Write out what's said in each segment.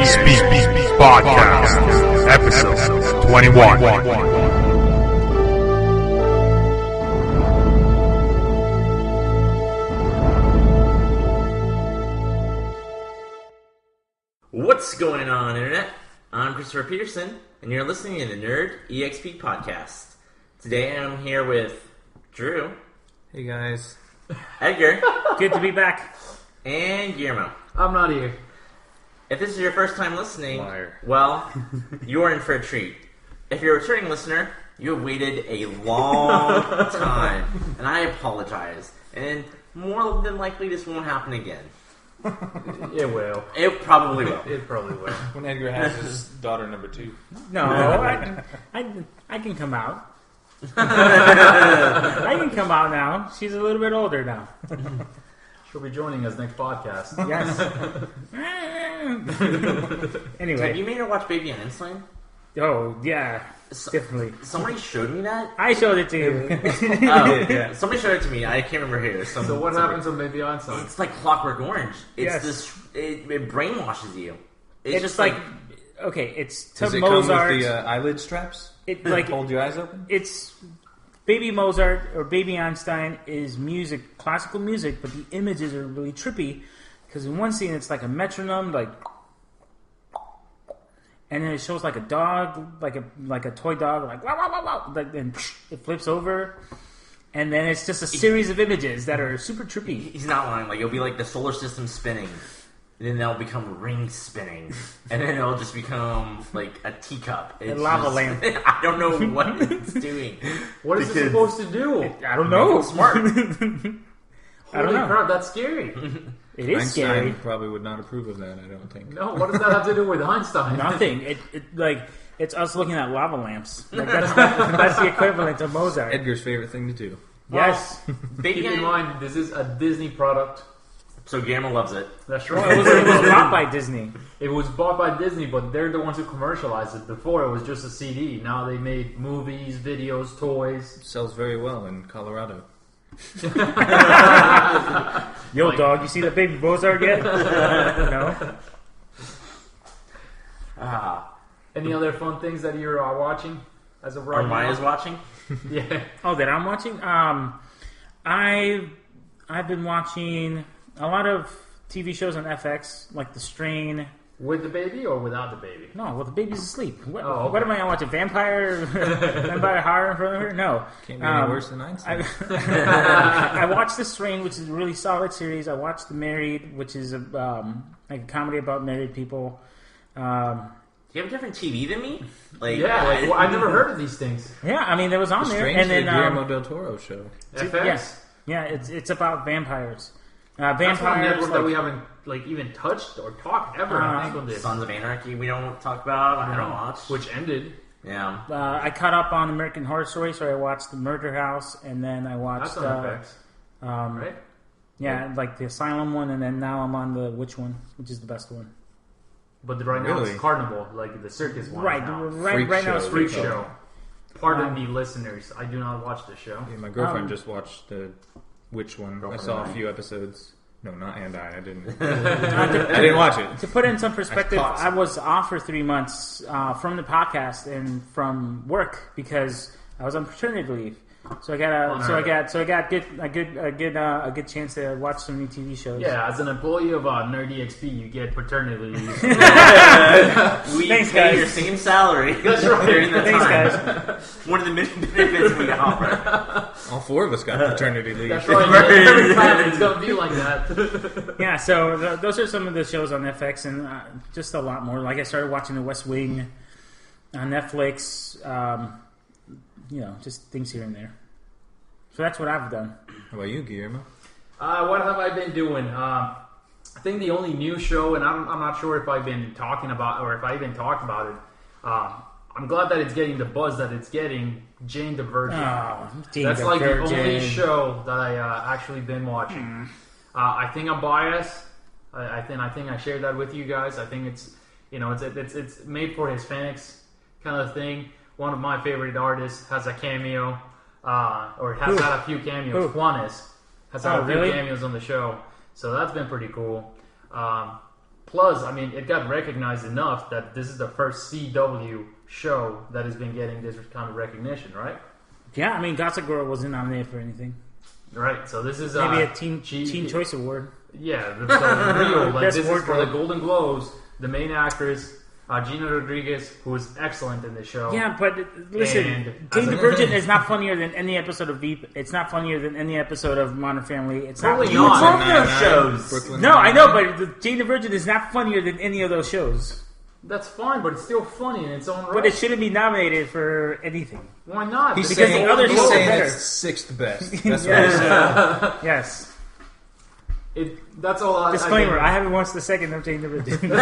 NerdEXP Podcast, Episode 21. What's going on, Internet? I'm Christopher Peterson, and you're listening to the NerdEXP Podcast. Today I'm here with Drew. Hey guys. Edgar. Good to be back. And Guillermo. I'm not here. If this is your first time listening, Liar. well, you're in for a treat. If you're a returning listener, you have waited a long time, and I apologize. And more than likely, this won't happen again. It will. It probably will. It probably will. When Edgar has his daughter number 2. No, I can come out. I can come out now. She's a little bit older now. She'll be joining us next podcast. Yes. Have Anyway. you made her watch Baby Einstein? Oh, yeah. Definitely. Somebody showed me that? I showed it to you. Oh, Yeah. Somebody showed it to me. I can't remember who. So what happens when Baby Einstein? It's like Clockwork Orange. It's Yes. this. It brainwashes you. It's It's just like, okay, it's to Does it Mozart. come with the eyelid straps? It like Hold your eyes open? it's Baby Mozart or Baby Einstein is music, classical music, but the images are really trippy because in one scene it's like a metronome, like, and then it shows like a dog, like a toy dog, like wow wow wow wow, like, then it flips over, and then it's just a series of images that are super trippy. he's not lying. Like it'll be like the solar system spinning, and then they'll become rings spinning, and then it'll just become like a teacup. It's A lava just- lamp. I don't know what it's doing. What is it supposed to do? I don't know. Smart. I don't Holy know. crap, that's scary. It is Einstein scary. probably would not approve of that, I don't think. No, what does that have to do with Einstein? Nothing. It like it's us looking at lava lamps. Like that's the equivalent of Mozart. Edgar's favorite thing to do. Yes. Baby Keep in mind, this is a Disney product. So Guillermo loves it. That's Well, right. it was bought by Disney. It was bought by Disney, but they're the ones who commercialized it. Before, it was just a CD. Now they made movies, videos, toys. Sells very well in Colorado. Yo, Like- dog, you see that Baby Mozart yet? No. Any other fun things that you're watching as of right Or Maya's now? watching. Yeah. Oh, that I'm watching. I've been watching a lot of TV shows on FX, like The Strain. With the baby or without the baby? No, well, the baby's asleep. What, Oh, okay. what am I watching? Vampire horror in front of her? No. Can't be any worse than Einstein. I watched The Strain, which is a really solid series. I watched The Married, which is like a comedy about married people. Do you have a different TV than me? Like, Yeah, like, well, I've never heard of these things. Yeah, I mean, there was on there, Strange, and then the Guillermo del Toro show. FX? yeah, it's about vampires. That's Vampires one network that like- we haven't even touched or talked ever. I think on this, Sons of Anarchy. We don't talk about. I don't watch. which ended. Yeah. I caught up on American Horror Story, so I watched The Murder House, and then I watched That's on FX, right? yeah, like the Asylum one, and then now I'm on the Witch one, which is the best one. But right now Really? it's Carnival, like the circus one. Right, now. right now it's Freak Freak Show. show. Pardon me, listeners. I do not watch the show. Yeah, my girlfriend just watched the Which one? I saw a Girlfriend. few episodes. No, not and I didn't. I didn't watch it. To put it in some perspective, I caught I was off for 3 months from the podcast and from work because I was on paternity leave. So I got a good chance to watch some new TV shows. Yeah, as an employee of NerdEXP, you get paternity leave. We Thanks, pay guys. your same salary That's right. during the Thanks, time. guys. One of the many benefits we offer. All 4 of us got paternity leave. That's right. Every time it's gonna be like that. Yeah, so those are some of the shows on FX, and just a lot more. Like I started watching The West Wing on Netflix. Just things here and there. So that's what I've done. How about you, Guillermo? What have I been doing? I think the only new show, and I'm not sure if I've been talking about or if I even talked about it. I'm glad that it's getting the buzz that it's getting. Jane the Virgin. Oh, That's like the only show that I actually been watching. I think I'm biased. I think I shared that with you guys. I think it's made for Hispanics kind of thing. One of my favorite artists has a cameo, or has had a few cameos. Juanes has had a few cameos on the show, so that's been pretty cool. Plus, I mean, it got recognized enough that this is the first CW show that has been getting this kind of recognition, right? Yeah, I mean, Gossip Girl wasn't nominated for anything. Right, so this is... Maybe a Teen Choice Award. Yeah, so real. Like, Best this is for wardrobe. the Golden Globes. The main actress, Gina Rodriguez, who is excellent in the show. Yeah, but listen, And Jane the Virgin is not funnier than any episode of Veep. It's not funnier than any episode of Modern Family. It's not. Probably You not. love those shows. Brooklyn No, I Nine-Nine. know, but Jane the Virgin is not funnier than any of those shows. That's fine, but it's still funny in its own right. But it shouldn't be nominated for anything. Why not? He's Because saying, the other he's shows are saying better. it's sixth best. That's what he said. Yes. That's all I... Disclaimer: I haven't watched the second of Jane the Virgin.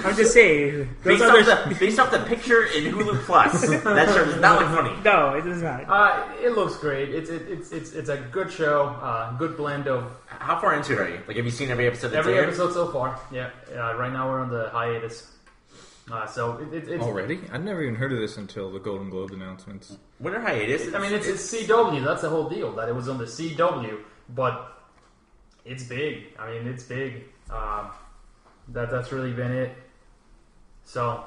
I'm just saying. Those other Based off the picture in Hulu Plus, that show does not look funny. no, it does not. It looks great. It's a good show. Good blend of How far into it are you? Like, have you seen every episode? That's every aired? episode so far. Yeah. Right now we're on the hiatus. So it's Already? I'd never even heard of this until the Golden Globe announcements. Winter hiatus. I mean, it's CW. That's the whole deal. That it was on the CW, but it's big. I mean, it's big. That's really been it. So,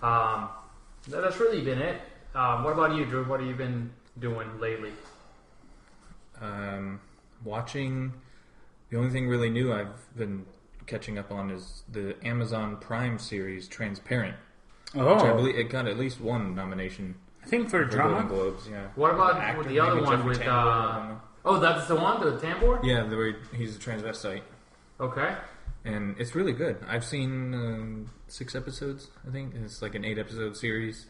that's really been it. What about you, Drew? What have you been doing lately? Watching. The only thing really new I've been catching up on is the Amazon Prime series Transparent. Which I believe it got at least one nomination I think for for Golden drama. Globes. Yeah. What about The actor, with the other maybe one Jeffrey with? Tambor, I don't know. Oh, that's the one, the Tambor. Yeah, he's a transvestite, Okay. and it's really good. I've seen 6 episodes. I think it's like an 8-episode series.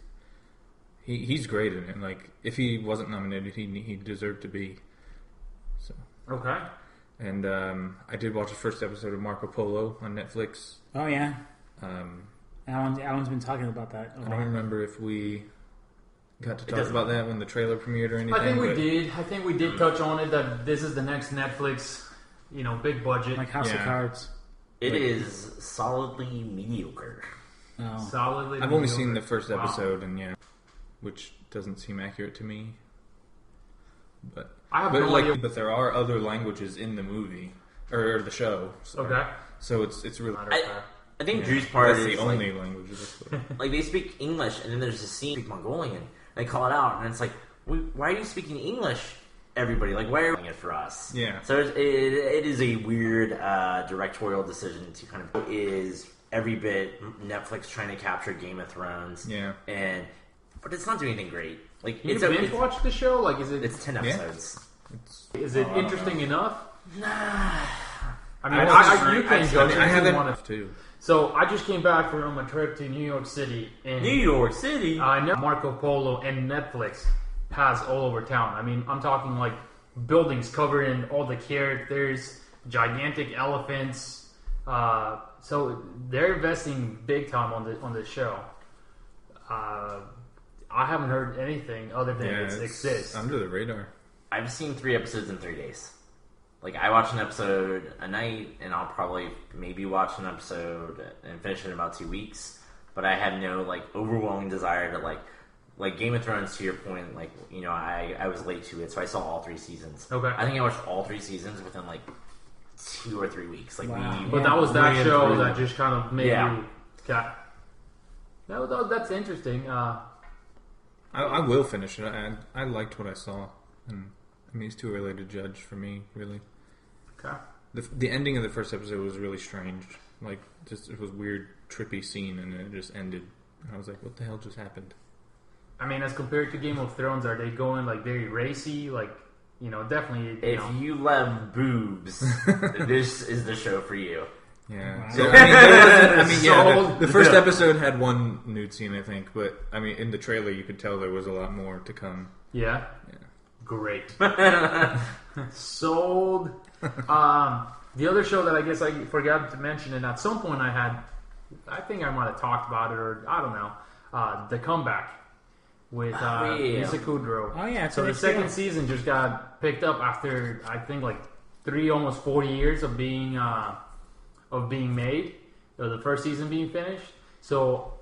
He's great in it. Like, if he wasn't nominated, he deserved to be. So. Okay. And I did watch the first episode of Marco Polo on Netflix. Oh yeah, Um, Alan's been talking about that. I don't remember if we got to talk about that when the trailer premiered or anything. I think we but did. I think we did touch on it that this is the next Netflix, big budget, Like House of Yeah. Cards. It is solidly mediocre. Oh. solidly. I've only seen the mediocre. first Wow. episode, and which doesn't seem accurate to me. But I have no idea. but there are other languages in the movie or the show. Sorry. Okay. So it's really I think Drew's part that's is the only language. like they speak English, and then there's a scene speak Mongolian. They call it out, and it's like, why are you speaking English? Everybody, like, why are you doing it for us? Yeah. So it is a weird directorial decision to kind of is every bit Netflix trying to capture Game of Thrones. Yeah. But it's not doing anything great. Like Can you binge watch the show? Like, is it? It's 10 episodes. Is it interesting enough? Nah. I mean, you can I judge. mean, if I you haven't want to. too. So I just came back from a trip to New York City, and New York City. I know Marco Polo and Netflix has all over town. I mean, I'm talking like buildings covered in all the characters, gigantic elephants. So they're investing big time on the show. I haven't heard anything other than it It's exists. under the radar. I've seen 3 episodes in 3 days. Like, I watch an episode a night, and I'll probably maybe watch an episode and finish it in about 2 weeks. But I have no, like, overwhelming desire to, like Game of Thrones, to your point, like, I was late to it, so I saw all 3 seasons. Okay. I think I watched all 3 seasons within, like, 2 or 3 weeks. Like, Wow. But that was that ran show through- that just kind of made Yeah. you. Okay. That's interesting. I will finish it. I liked what I saw, and I mean, it's too early to judge for me, really. Okay. The ending of the first episode was really strange. Like, just it was weird, trippy scene, and then it just ended. And I was like, what the hell just happened? I mean, as compared to Game of Thrones, are they going like very racy? Like, definitely. if you love boobs, this is the show for you. Yeah. Wow. So, I mean, Sold. the first episode had one nude scene, I think, but I mean, in the trailer, you could tell there was a lot more to come. Yeah. Yeah. Great. Sold. The other show that I guess I forgot to mention, and at some point I think I might have talked about it, or I don't know, The Comeback with yeah. Lisa Kudrow. Oh yeah, So the second season just got picked up after I think like 3 almost 4 years of being made, or the first season being finished. So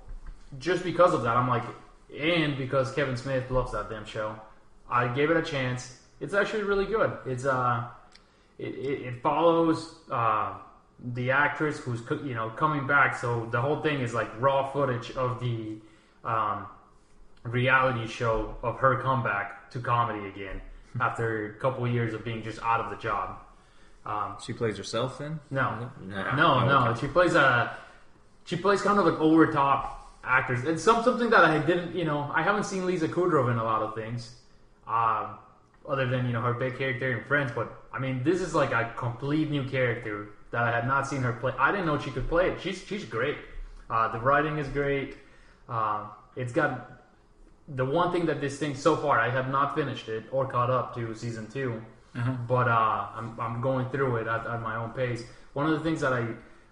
just because of that, I'm like, and because Kevin Smith loves that damn show, I gave it a chance. It's actually really good. It's it follows the actress who's coming back. So the whole thing is like raw footage of the reality show of her comeback to comedy again after a couple of years of being just out of the job. She plays herself then? No. Okay. She plays kind of like over top actors. It's something that I didn't, I haven't seen Lisa Kudrow in a lot of things, other than her big character in Friends. But I mean, this is like a complete new character that I had not seen her play. I didn't know she could play it. She's great. The writing is great. It's got the one thing that this thing so far, I have not finished it or caught up to season 2, but I'm going through it at my own pace. One of the things that I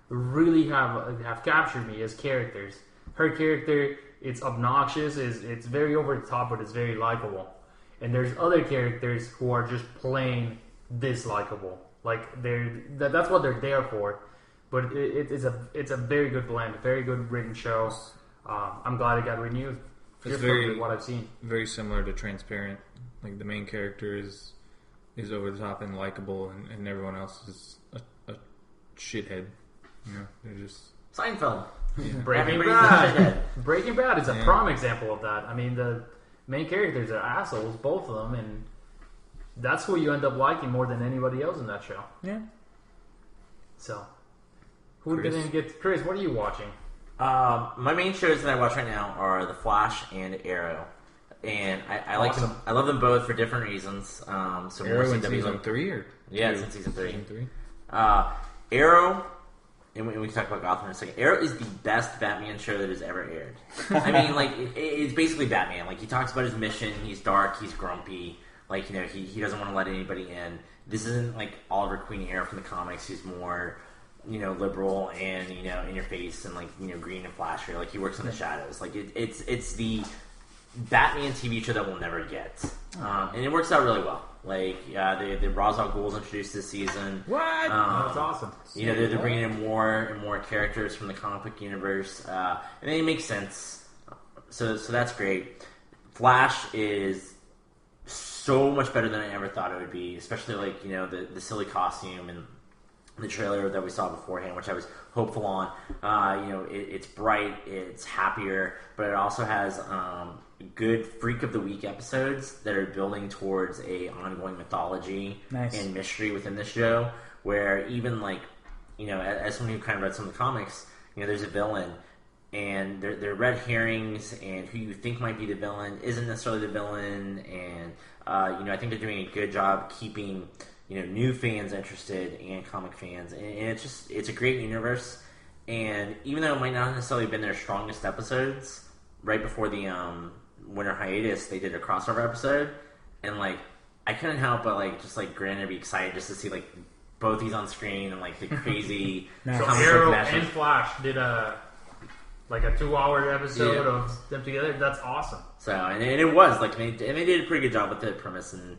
really have captured me is characters. Her character, it's obnoxious, it's very over the top, but it's very likable. And there's other characters who are just plain dislikable. Like that's what they're there for. But it's a very good blend, very good written show. I'm glad it got renewed. It's from what I've seen. Very similar to Transparent. Like the main character is over the top and likable, and everyone else is a shithead. They're just Seinfeld. yeah. Breaking Everybody's Bad. Breaking Bad is a Yeah. prime example of that. I mean, the main characters are assholes, both of them, and that's who you end up liking more than anybody else in that show. Yeah. So, who Chris? didn't get Chris? What are you watching? My main shows that I watch right now are The Flash and Arrow, and I like them. Awesome. I love them both for different reasons. So Arrow more in CW season 3 or Yeah, 2? it's in season 3. Season 3. Arrow, and we can talk about Gotham in a second. Arrow is the best Batman show that has ever aired. I mean, like it's basically Batman. Like he talks about his mission. He's dark. He's grumpy. Like he doesn't want to let anybody in. This isn't like Oliver Queen era from the comics. He's more liberal and in your face and like green and flashy. Like he works in the shadows. Like it's the Batman TV show that we'll never get, and it works out really well. Like the Ra's al Ghul's introduced this season. What? That's awesome. They're bringing in more and more characters from the comic book universe, and it makes sense. So that's great. Flash is so much better than I ever thought it would be, especially like the silly costume and the trailer that we saw beforehand, which I was hopeful on. It's bright, it's happier, but it also has good Freak of the Week episodes that are building towards a ongoing mythology and mystery within this show, where even like as someone who kind of read some of the comics, there's a villain and they're red herrings, and who you think might be the villain isn't necessarily the villain, and I think they're doing a good job keeping new fans interested and comic fans, and it's a great universe. And even though it might not necessarily have been their strongest episodes, right before the winter hiatus, they did a crossover episode, and like I couldn't help but like just like grin and be excited just to see like both these on screen and like the crazy So comic book Arrow mashup. and Flash did a 2-hour episode of them together. That's awesome. So and it was like they did a pretty good job with the premise and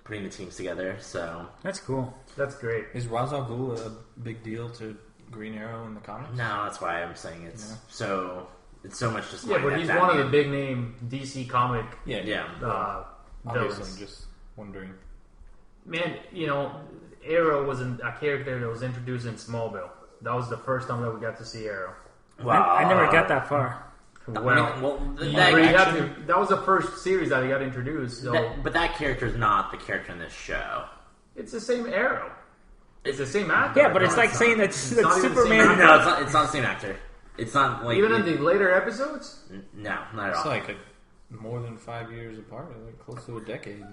putting the teams together. So That's cool. That's great. Is Ra's al Ghul a big deal to Green Arrow in the comics? no, that's why I'm saying it's so much just Yeah, but he's one of the big name DC comic yeah. Obviously, villains. I'm just wondering. Man, Arrow was a character that was introduced in Smallville. That was the first time that we got to see Arrow. I never got that far. That was the first series that he got introduced. So but that character is not the character in this show. it's the same Arrow. It's the same actor. Yeah, but it's No, like not. saying that It's not even the same Superman. actor. No, it's not the same actor. It's not like Even in the later episodes. no, not at It's all. like more than 5 years apart, like close to a decade.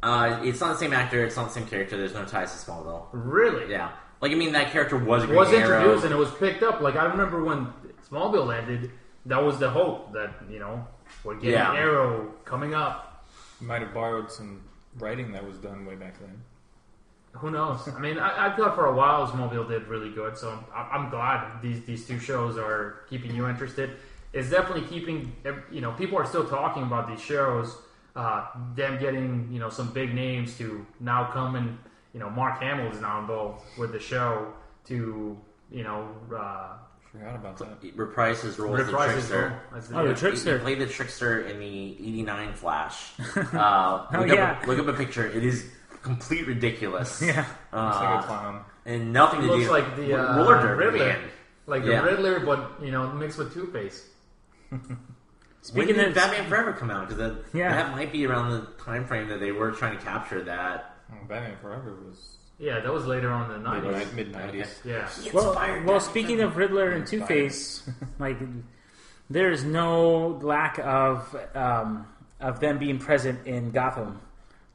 It's not the same actor. It's not the same character. There's no ties to Smallville. Really? Yeah, like I mean, that character was Green Was Arrow. introduced and it was picked up. Like I remember when Smallville ended, that was the hope that we're getting Arrow coming up. You might have borrowed some writing that was done way back then. Who knows? I mean, I thought for a while Smallville did really good, so I'm glad these two shows are keeping you interested. It's definitely keeping people are still talking about these shows. Them getting some big names to now come and Mark Hamill is now involved with the show to Forgot about that. Reprise his role as the reprise his trickster. role as Oh, the trickster. He played the trickster in the '89 Flash. yeah. Look up a picture. It is complete ridiculous. Looks like a clown. And nothing to do. Looks like the roller derby Riddler. man. Like the Riddler, but mixed with Two-Face. When did Batman Forever come out? Because Yeah. that might be around the time frame that they were trying to capture that. Batman Forever was Yeah, that was later on in the 90s. mid-90s. Yeah. Well, speaking of Riddler and Two-Face, like there is no lack of them being present in Gotham.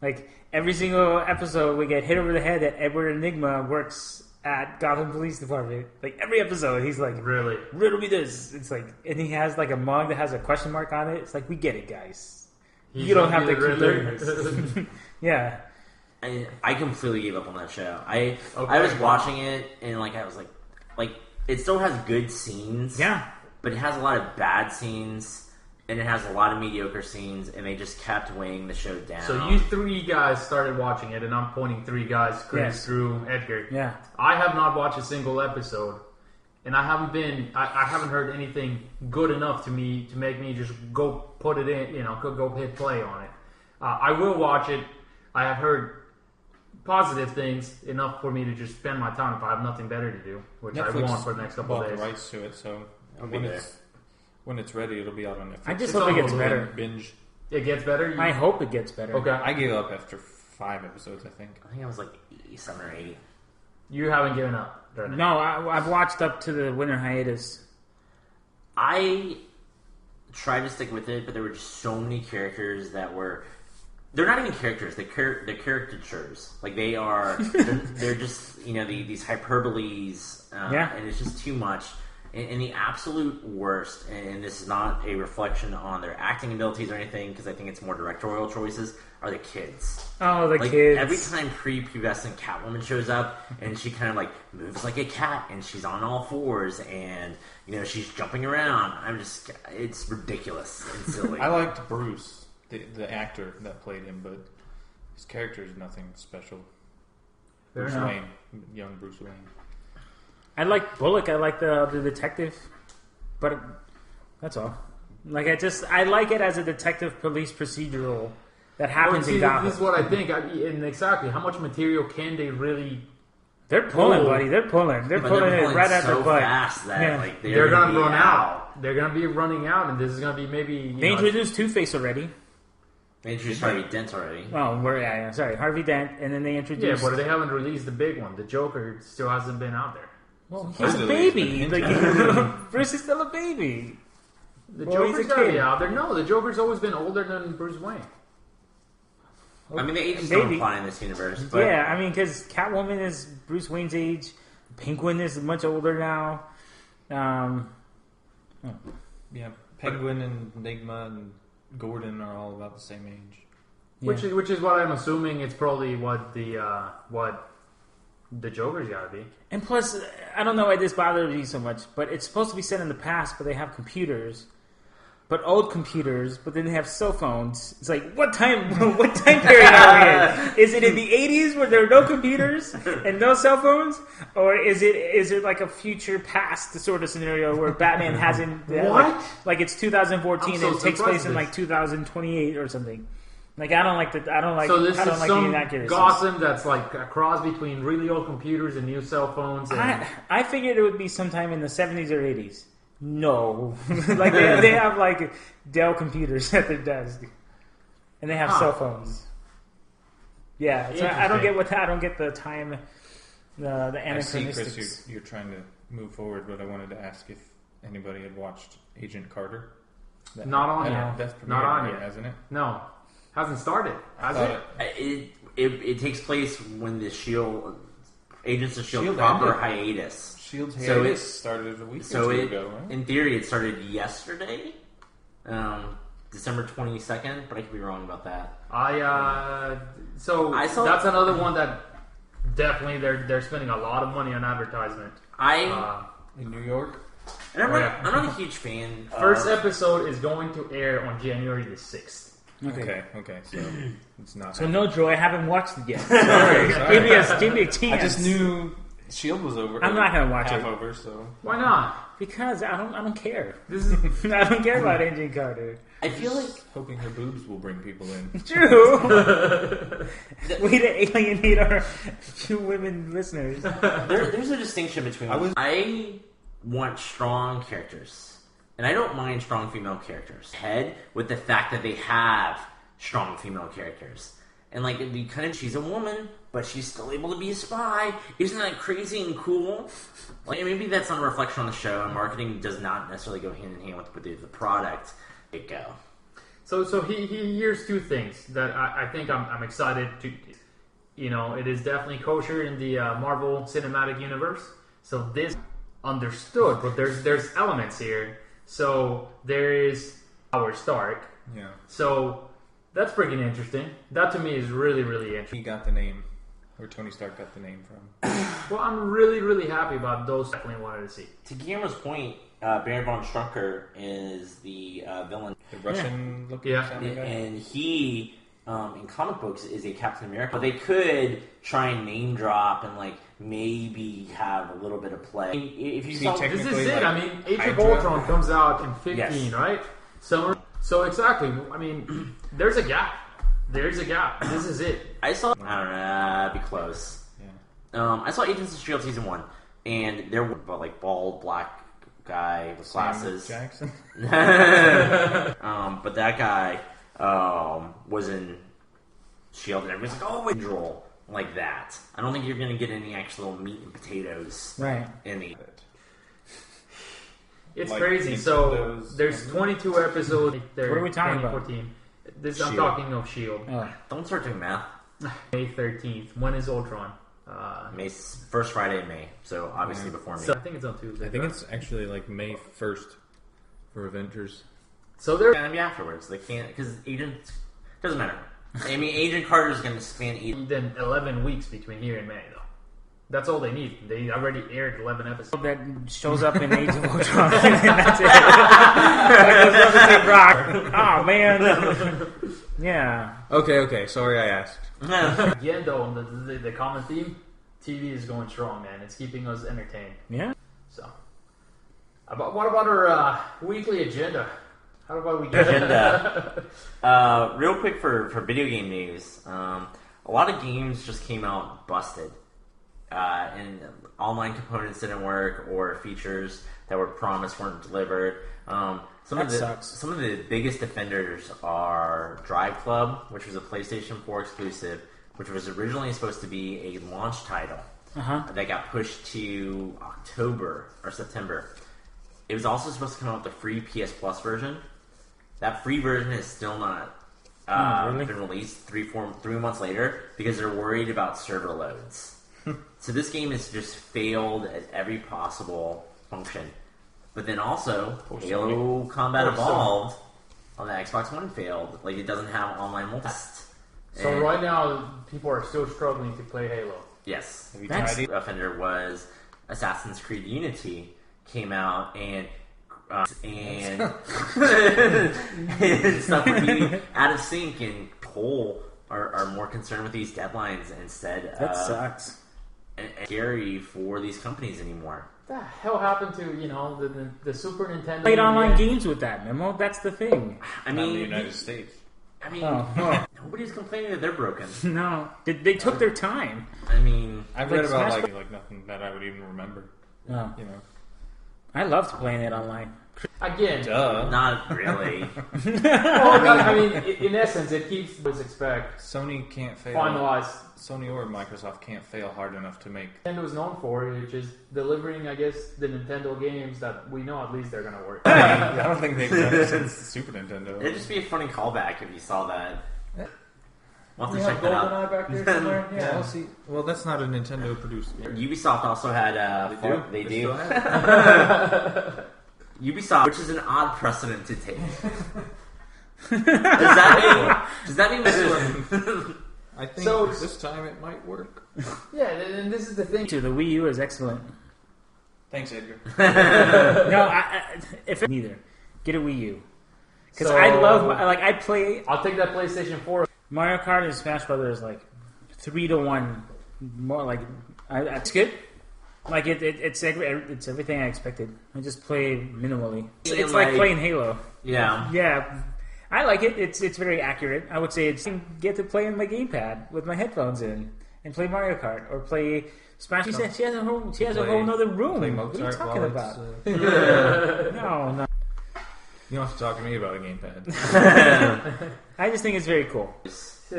Like every single episode, we get hit over the head that Edward Enigma works at Gotham Police Department. Like every episode, he's like, Really? "Riddle me this." It's like, and he has like a mug that has a question mark on it. It's like, we get it, guys. You don't have to keep doing this. Yeah. I completely gave up on that show. I was watching it and I was like it still has good scenes. Yeah. But it has a lot of bad scenes and it has a lot of mediocre scenes and they just kept weighing the show down. So you three guys started watching it, and I'm pointing three guys: Chris, Drew, Edgar. Yeah. I have not watched a single episode, and I haven't heard anything good enough to make me just go put it in. Go hit play on it. I will watch it. I have heard positive things enough for me to just spend my time if I have nothing better to do, which Netflix I want for the next couple of bought days. the rights to it, so when it's ready, it'll be out on Netflix. I just It's hope it on gets Hulu. better. Binge. It gets better. I hope it gets better. Okay. I gave up after 5 episodes, I think. I think I was like 7 or 8. You haven't given up. Darren. No, I've watched up to the winter hiatus. I tried to stick with it, but there were just so many characters that were... They're not even characters. They're caricatures. Like, they are... they're just, these hyperboles. And it's just too much. And the absolute worst, and this is not a reflection on their acting abilities or anything, because I think it's more directorial choices, are the kids. Oh, the kids. Every time prepubescent Catwoman shows up, and she kind of moves like a cat, and she's on all fours, and she's jumping around. It's ridiculous and silly. I liked Bruce, the actor that played him, but his character is nothing special. Fair Bruce enough. Wayne, young Bruce Wayne. I like Bullock. I like the detective, but that's all. I like it as a detective police procedural that happens in Gotham. This is what I think. And exactly, how much material can they really? They're pulling, buddy. They're pulling. They're pulling it right at so their butt. fast that They're gonna gonna run be out. They're gonna be running out, and this is gonna be maybe. They introduced Two-Face already. They introduced Harvey Dent already. Oh, sorry, Harvey Dent, and then they introduced. Yeah, but they haven't released the big one. The Joker still hasn't been out there. Well, he's a Supposedly it's baby. been Bruce is still a baby. The Well, he's Joker's a gotta kid. be out there. No, the Joker's always been older than Bruce Wayne. I mean, the age is still Maybe. applying in this universe. But Yeah, because Catwoman is Bruce Wayne's age. Penguin is much older now. Yeah, Penguin and Enigma and Gordon are all about the same age. Which is what I'm assuming. It's probably what the Joker's gotta be. And plus, I don't know why this bothers me so much, but it's supposed to be set in the past, but they have computers. But old computers, but then they have cell phones. It's like, what time period are we in? Is it in the 80s where there are no computers and no cell phones? Or is it like a future past sort of scenario where Batman hasn't... What? Like it's 2014 I'm so and it takes place in surprised. like 2028 or something. Like, I don't like So this I don't is like some the inaccuracies. Gotham that's like a cross between really old computers and new cell phones. And I figured it would be sometime in the 70s or 80s. No. Like, they have, like, Dell computers at their desk. And they have cell phones. Yeah. So I don't get the time, the I see, anachronistics. Chris, you're trying to move forward, but I wanted to ask if anybody had watched Agent Carter. Not on yet. That's Not on premiered, yet. hasn't it? No, hasn't started. Has thought it? it takes place when the Agents of S.H.I.E.L.D. S.H.I.E.L.D. proper ended. hiatus. Shield's So hiatus started a week So or two ago, right? in theory, it started yesterday, December 22nd, but I could be wrong about that. I saw that's another one that definitely they're spending a lot of money on advertisement. In New York? And I'm yeah. not a huge fan. First of, episode is going to air on January the 6th. Okay, so it's not. So no, Joe, I haven't watched it yet. Sorry. Give me a chance. I just knew Shield was over. I'm not gonna watch half it. over. So Why not? Because I don't care. This is I don't care about Agent Carter. I feel like hoping her boobs will bring people in. True. Way to alienate our two women listeners. there's a distinction between. I want strong characters, and I don't mind strong female characters. Head with the fact that they have strong female characters, and like it'd be kind of she's a woman, but she's still able to be a spy. Isn't that crazy and cool? Like maybe that's not a reflection on the show, and marketing does not necessarily go hand in hand with the product. It go. So here's two things that I think I'm excited to. It is definitely kosher in the Marvel Cinematic Universe. So this understood, but there's elements here. So there is Howard Stark. Yeah. So that's freaking interesting. That to me is really, really interesting. He got the name, where Tony Stark got the name from. Well, I'm really, really happy about those. Definitely wanted to see. To Guillermo's point, Baron von Strucker is the villain. The Russian looking sounding guy. And he, in comic books, is a Captain America. But they could try and name drop and like maybe have a little bit of play. If you saw, This is it. Like, I mean, Age of Hydra? Ultron comes out in 15, Yes. right? So exactly. I mean, there's a gap. There's a gap. This is it. I saw. I don't know. Be close. Yeah. I saw Agents of Shield season 1, and there were like bald black guy with glasses. Jackson. But that guy was in Shield, and everybody's like, "Oh, wait, Joel," like that. I don't think you're going to get any actual meat and potatoes Right. in the. It's Like crazy. So Nintendo's- there's 22 episodes. What are we talking about? 2014. I'm Shield. talking of Shield. Oh. Don't start doing math. May 13th. When is Ultron? First Friday in May, so obviously before me. So I think it's on Tuesday. I think it's actually like May 1st for Avengers. So they're Gonna be afterwards. They can't because Agent doesn't matter. I mean, Agent Carter's going to span 8. then 11 weeks between here and May, though. That's all they need. They already aired 11 episodes. That shows up in Age of Ultron, and that's it. Like goes up and say Brock. Oh man. Yeah. Okay. Sorry, I asked. Again, though, on the common theme, TV is going strong, man. It's keeping us entertained. Yeah. So, what about our weekly agenda? How about we get Agenda. Real quick for video game news. A lot of games just came out busted. And online components didn't work, or features that were promised weren't delivered. Sucks. Some of the biggest offenders are Drive Club, which was a PlayStation 4 exclusive, which was originally supposed to be a launch title that got pushed to October or September. It was also supposed to come out with the free PS Plus version. That free version is still not really? been released 3 months later because they're worried about server loads. So this game has just failed at every possible function. But then also, Halo Combat Evolved on the Xbox One failed. Like, it doesn't have online multitest. So right now, people are still struggling to play Halo. Yes. Have you Next tried it? offender was Assassin's Creed Unity came out and and stuff would be out of sync, and Cole are more concerned with these deadlines instead That of sucks. and scary for these companies anymore. What the hell happened to the Super Nintendo? Played online games with that, Memo. That's the thing. I Not in the mean, United States. nobody's complaining that they're broken. No, they took their time. I mean, I've Like read about Smash like nothing that I would even remember. No, You know. I loved playing it online. Again, not really. I mean, in essence, it keeps what expect Sony can't fail. finalized. Sony or Microsoft can't fail hard enough to make. Nintendo is known for, which is delivering, I guess, the Nintendo games that we know at least they're gonna work. I don't think they've done it since the Super Nintendo. It'd just be a funny callback if you saw that. We'll have We to have check that out. GoldenEye back there somewhere. Yeah, Yeah. see. Well, that's not a Nintendo produced game. Ubisoft also had they do. still have Ubisoft, which is an odd precedent to take. Does that mean this I think So- this time it might work. Yeah, and this is the thing. The Wii U is excellent. Thanks, Edgar. No, if neither, get a Wii U because So- I love I play I'll take that PlayStation 4. Mario Kart and Smash Brothers like 3-1 more like it's good. Like it's everything I expected. I just play minimally. It's like like playing Halo. Yeah. Yeah, I like it. It's very accurate. I would say it's get to play on my gamepad with my headphones in and play Mario Kart or play Smash. She said she has a whole other room. What are you talking about? No. You don't have to talk to me about a gamepad. I just think it's very cool.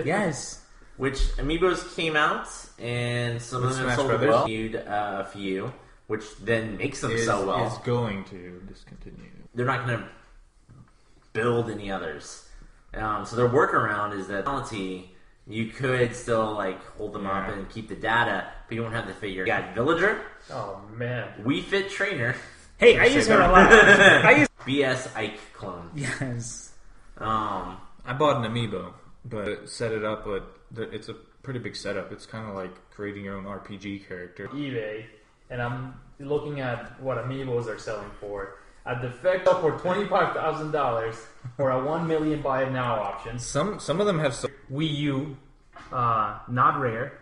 Yes. Which amiibos came out, and some of them Smash sold Brothers. well. A few, which then makes them sell well. Is going to discontinue. They're not going to build any others. So their workaround is that you could still like hold them up and keep the data, but you won't have the figure. You got Villager. Oh man. Wii Fit Trainer. Hey, I use her a lot. BS Ike clone. Yes. I bought an amiibo, but set it up. But it's a pretty big setup. It's kind of like creating your own RPG character. eBay, and I'm looking at what amiibos are selling for. A defecto for $25,000 for a 1 million buy it now option. Some of them have. Wii U, not rare.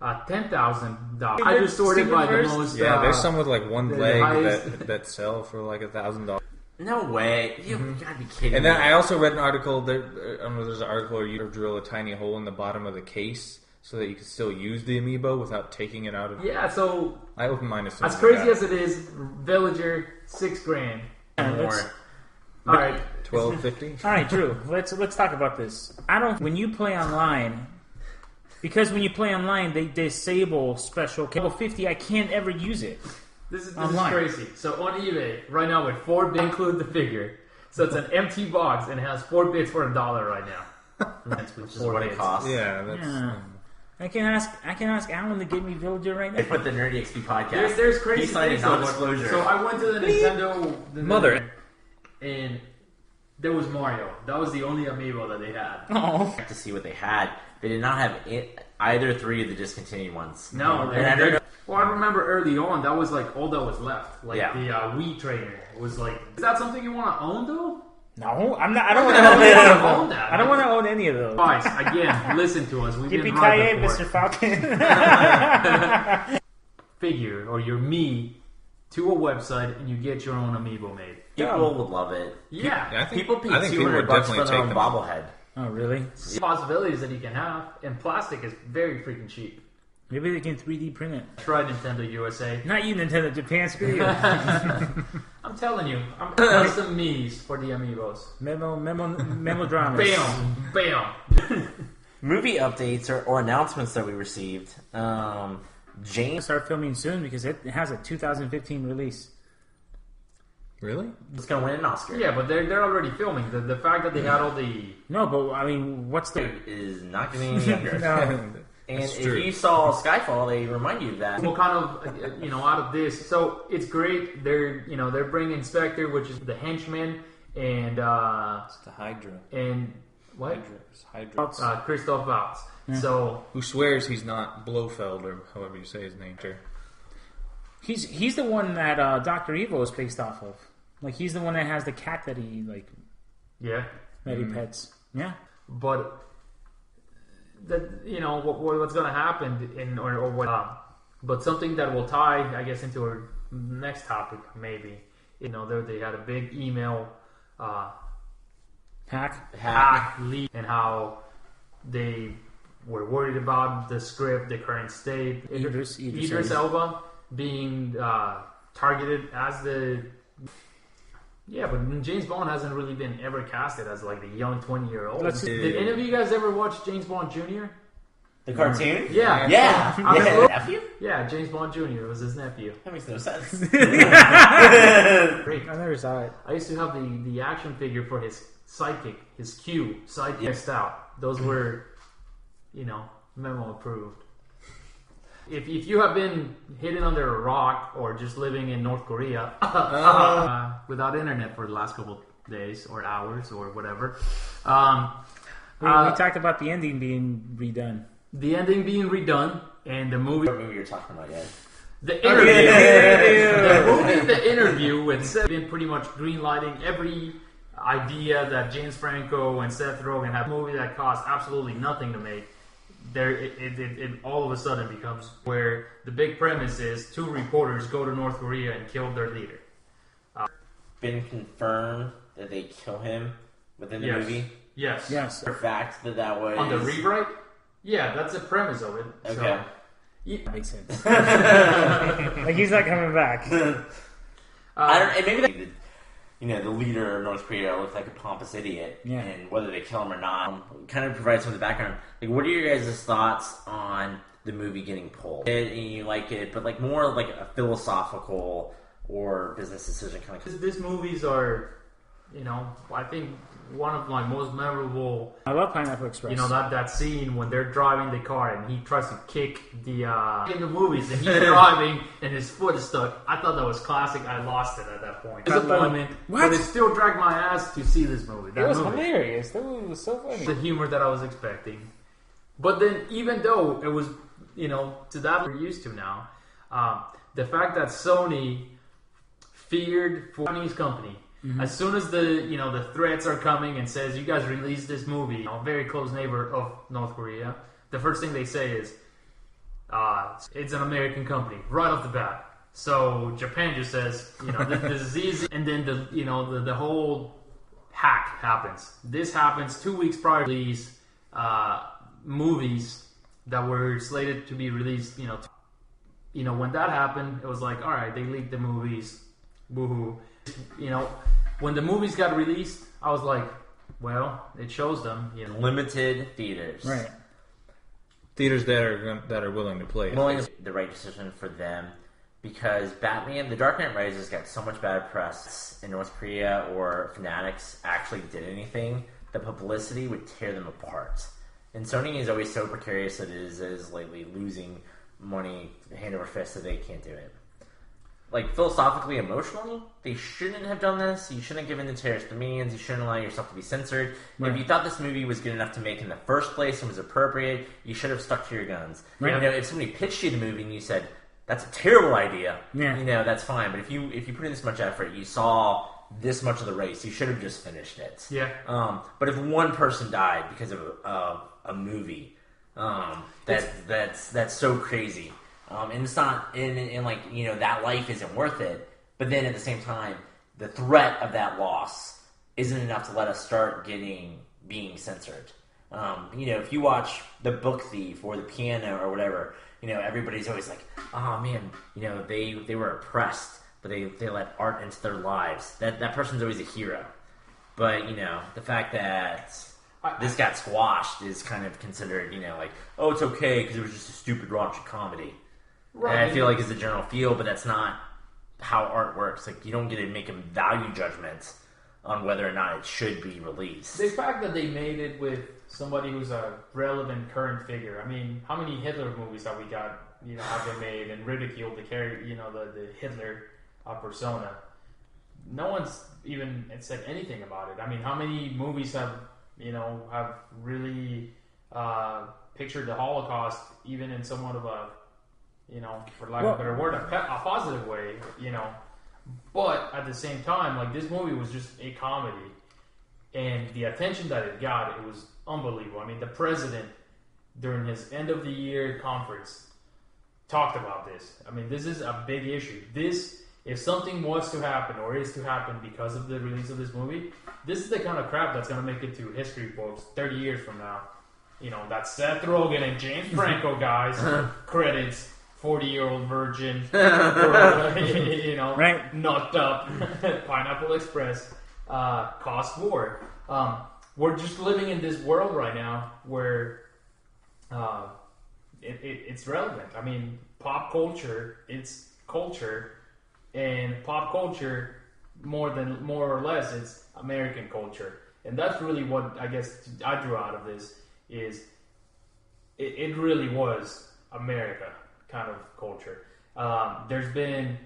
$10,000. I just sorted by the most. Yeah, there's some with like one the leg highest- that sell for like $1,000. No way. You gotta be kidding And me. then I also read an article. I don't know. There's an article where you drill a tiny hole in the bottom of the case so that you can still use the amiibo without taking it out of. Yeah, so I opened mine as soon as I crazy got as it is, Villager $6,000. More. All right, $12.50. All right, Drew. Let's talk about this. When you play online, because when you play online, they disable special cable 50. I can't ever use it. this is Online. crazy. So on eBay right now with 4 bits include the figure. So it's an empty box and it has 4 bits for $1 right now. Which is what it costs. Yeah, that's. Yeah. I can ask Alan to get me Villager right They now. put the NerdEXP podcast. There's crazy He signed a things. though. non-disclosure. So I went to the Nintendo Mother. and there was Mario. That was the only amiibo that they had. Oh, to see what they had. They did not have either 3 of the discontinued ones. No, well, I remember early on that was like all that was left. Like Yeah. the Wii trainer was like. Is that something you want to own though? no, I'm not. I don't want to own any of them. Own that. I don't want to own any of those. Guys, again, listen to us. We've been Yippee-ki-yay, right before. Mr. Falcon. Figure or your me to a website and you get your own amiibo made. People would love it. Yeah. I think People pay I think people $200 would for definitely their own take them. bobblehead. Oh, really? Possibilities that you can have, and plastic is very freaking cheap. Maybe they can 3D print it. Try Nintendo USA. Not you, Nintendo Japan. Screw you. I'm telling you, I'm custom me's for the amiibos. Memo dramas. Bam, bam. Movie updates or announcements that we received. James Start filming soon because it has a 2015 release. Really? is going to win an Oscar. Yeah, but they're already filming. The fact that they had all the No, but I mean, what's the? Is not getting any younger. No. And That's if true. you saw Skyfall, they remind you of that. what kind of out of this. So it's great. They're bringing Spectre, which is the henchman, and It's the Hydra. what It's Hydra. Christoph Waltz. So Who swears he's not Blofeld or however you say his name. He's the one that Dr. Evil is based off of. Like he's the one that has the cat that he yeah, he pets. Yeah. but that what's going to happen or what. But something that will tie, I guess, into our next topic, maybe. They had a big email Hack. leak and how they were worried about the script, the current state. Idris Elba being targeted as the. Yeah, but James Bond hasn't really been ever casted as like the young 20-year-old. Did any of you guys ever watch James Bond Jr.? The cartoon? Yeah. Yeah. I mean, Yeah. Nephew? Yeah, James Bond Jr. was his nephew. That makes no sense. Great. I never saw it. I used to have the action figure for his sidekick, his Q sidekick out. Those were, memo approved. If you have been hidden under a rock or just living in North Korea without internet for the last couple days or hours or whatever, We talked about the ending being redone. the ending being redone and the movie. What movie you're talking about, yeah? The interview, the interview with Seth been pretty much greenlighting every idea that James Franco and Seth Rogen have a movie that cost absolutely nothing to make. it all of a sudden becomes where the big premise is 2 reporters go to North Korea and kill their leader. Been confirmed that they kill him within the movie? Yes. The fact that was... On the rewrite? Yeah, that's the premise of it. Okay. So, That makes sense. Like, he's not coming back. I don't, and maybe the leader of North Korea looks like a pompous idiot, and whether they kill him or not, kind of provides some of the background. Like, what are your guys' thoughts on the movie getting pulled? And you like it, but like more like a philosophical or business decision kind of. These movies are, I think one of my most memorable. I love Pineapple Express. That scene when they're driving the car and he tries to kick the in the movies and he's driving and his foot is stuck. I thought that was classic. I lost it at that point. Disappointment, but it still dragged my ass to see this movie. It was hilarious. It was so funny. The humor that I was expecting, but then even though it was, to that we're used to now, the fact that Sony feared for Chinese company. Mm-hmm. As soon as the threats are coming and says you guys release this movie, a very close neighbor of North Korea, the first thing they say is it's an American company right off the bat. So Japan just says this is easy, and then the whole hack happens. This happens 2 weeks prior to these movies that were slated to be released. When that happened, it was like, all right, they leaked the movies, woohoo. When the movies got released, I was like, well, it shows them. Limited theaters. Right. Theaters that are willing to play it. Willing is the right decision for them because Batman, The Dark Knight Rises got so much bad press in North Korea or fanatics actually did anything, the publicity would tear them apart. And Sony is always so precarious that it is lately losing money hand over fist that they can't do it. Like, philosophically, emotionally, they shouldn't have done this. You shouldn't have given the terrorist demands. You shouldn't allow yourself to be censored. Right. If you thought this movie was good enough to make in the first place and was appropriate, you should have stuck to your guns. Right. If somebody pitched you the movie and you said, that's a terrible idea, that's fine. But if you put in this much effort, you saw this much of the race, you should have just finished it. Yeah. But if one person died because of a movie, that's so crazy. And it's not, and that life isn't worth it. But then at the same time, the threat of that loss isn't enough to let us start being censored. If you watch The Book Thief or The Piano or whatever, everybody's always like, oh man, they were oppressed, but they let art into their lives. That person's always a hero. But, the fact that this got squashed is kind of considered, oh, it's okay because it was just a stupid raunchy comedy. Right. And I feel like it's a general feel, but that's not how art works. Like, you don't get to make a value judgment on whether or not it should be released. The fact that they made it with somebody who's a relevant current figure. I mean, how many Hitler movies have we got, have been made and ridiculed the Hitler persona? No one's even said anything about it. I mean, how many movies have really pictured the Holocaust even in somewhat of a, for lack of a better word, a positive way, But at the same time, like, this movie was just a comedy. And the attention that it got, it was unbelievable. I mean, the president, during his end-of-the-year conference, talked about this. I mean, this is a big issue. If something was to happen or is to happen because of the release of this movie, this is the kind of crap that's going to make it to history books 30 years from now. That Seth Rogen and James Franco guys credits 40-year-old virgin, right? Knocked up, Pineapple Express, cost more. We're just living in this world right now where it's relevant. I mean, pop culture, it's culture, and pop culture, more or less, it's American culture, and that's really what I guess I drew out of this is it really was America kind of culture. There's been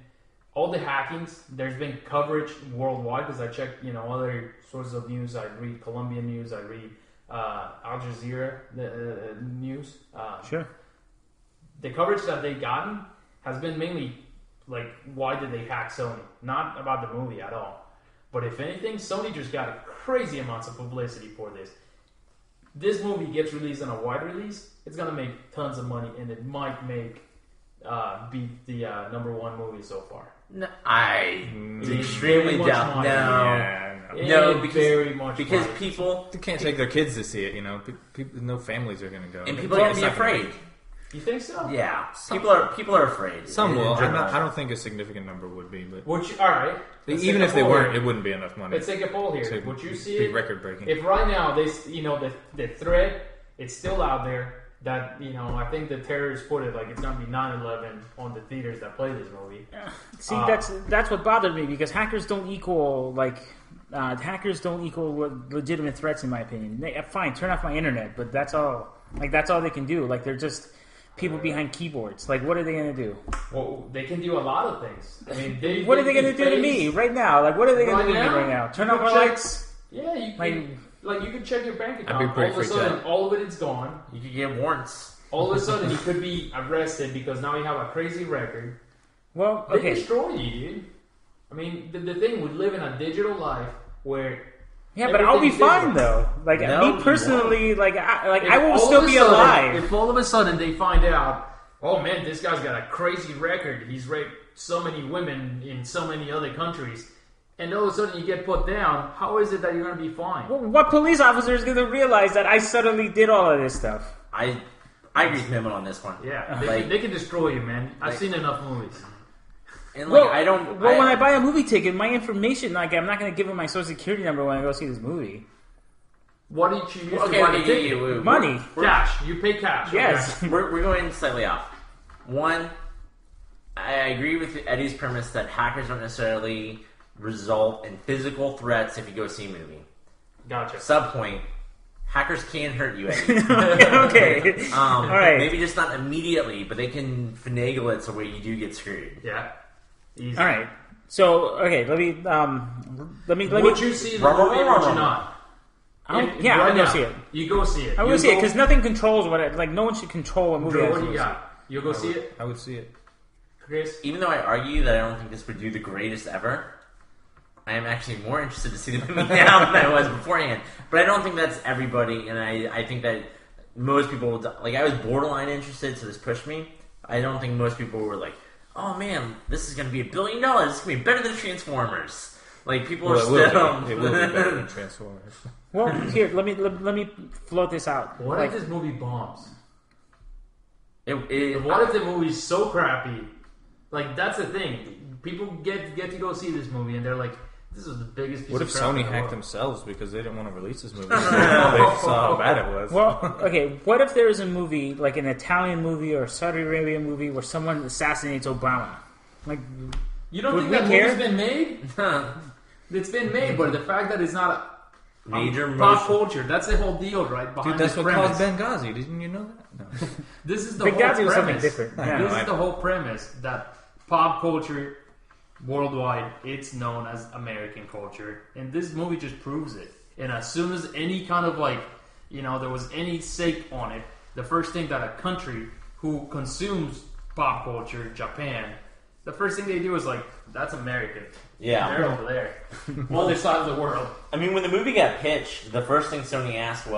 all the hackings. There's been coverage worldwide because I checked, other sources of news. I read Colombian news. I read Al Jazeera news. Sure. The coverage that they've gotten has been mainly like, why did they hack Sony? Not about the movie at all. But if anything, Sony just got crazy amounts of publicity for this. this movie gets released on a wide release, it's gonna make tons of money, and it might make beat the number one movie so far. No, I extremely doubt. No, because people they can't take their kids to see it. You know, people, no families are going to go, and people are going to be afraid. You think so? Yeah, people are afraid. Some will. I don't think a significant number would be, but all right. Even if they weren't, it wouldn't be enough money. Let's take a poll here. Would you see it? Record breaking. If right now the threat it's still out there that I think the terrorists put it like it's gonna be 9/11 on the theaters that play this movie. See, that's what bothered me because hackers don't equal legitimate threats in my opinion. Fine, turn off my internet, but that's all. Like that's all they can do. Like they're just people behind keyboards. Like what are they gonna do? Well, they can do a lot of things. I mean, what are they gonna do to me right now? Like what are they gonna do to me right now? Turn off my lights? Yeah, you can. Like you can check your bank account. I'd be pretty all of a sudden, all of it is gone. You could get warrants. All of a sudden, you could be arrested because now you have a crazy record. Well, They okay. destroy you, dude. I mean, the thing we live in a digital life where. Yeah, but I'll be fine though. Like me personally, I will still be alive. If all of a sudden they find out, oh man, this guy's got a crazy record. He's raped so many women in so many other countries. And all of a sudden you get put down, how is it that you're going to be fine? Well, what police officer is going to realize that I suddenly did all of this stuff? I agree with him on this one. Yeah, they can destroy you, man. I've seen enough movies. And when I buy a movie ticket, my information, I'm not going to give them my social security number when I go see this movie. What did you use to buy the ticket? Money. Cash. You pay cash. Yes. Okay. We're going slightly off. One, I agree with Eddie's premise that hackers don't necessarily result in physical threats if you go see a movie. Gotcha. Subpoint, hackers can hurt you, Eddie. Okay. All right. Maybe just not immediately, but they can finagle it so where you do get screwed. Yeah. Easy. All right. So, okay, let me. Would you see the movie or would you not? I'm going to see it. You go see it. I'm going to see it because nothing controls no one should control a movie. Drew, what do you got? You'll go see it? I would see it. Chris? Even though I argue that I don't think this would do the greatest ever, I am actually more interested to see the movie now than I was beforehand. But I don't think that's everybody, and I think that most people, like I was borderline interested, so this pushed me. I don't think most people were like, oh man, this is going to be $1 billion. This is going to be better than Transformers. Like people are still. It will be better than Transformers. Well, here, let me float this out. What if this movie bombs? What if the movie's so crappy? Like that's the thing. People get to go see this movie, and they're like, "This is the biggest." Piece What of if crap Sony in the hacked world. themselves because they didn't want to release this movie? They saw how bad it was. Well, okay. What if there is a movie, like an Italian movie or a Saudi Arabian movie, where someone assassinates Obama? Like, You don't would think we that care? movie's been made? It's been made, but the fact that it's not a Major pop motion. culture—that's the whole deal, right? Behind Dude, that's this what premise. caused Benghazi. Didn't you know that? No. This is the Big whole Daddy was premise. something different. Yeah. This is the whole premise that pop culture worldwide, it's known as American culture, and this movie just proves it. And as soon as any kind of there was any sake on it, the first thing that a country who consumes pop culture, Japan, the first thing they do is like, that's American. Yeah. They're over there. Other side of the world. I mean, when the movie got pitched, the first thing Sony asked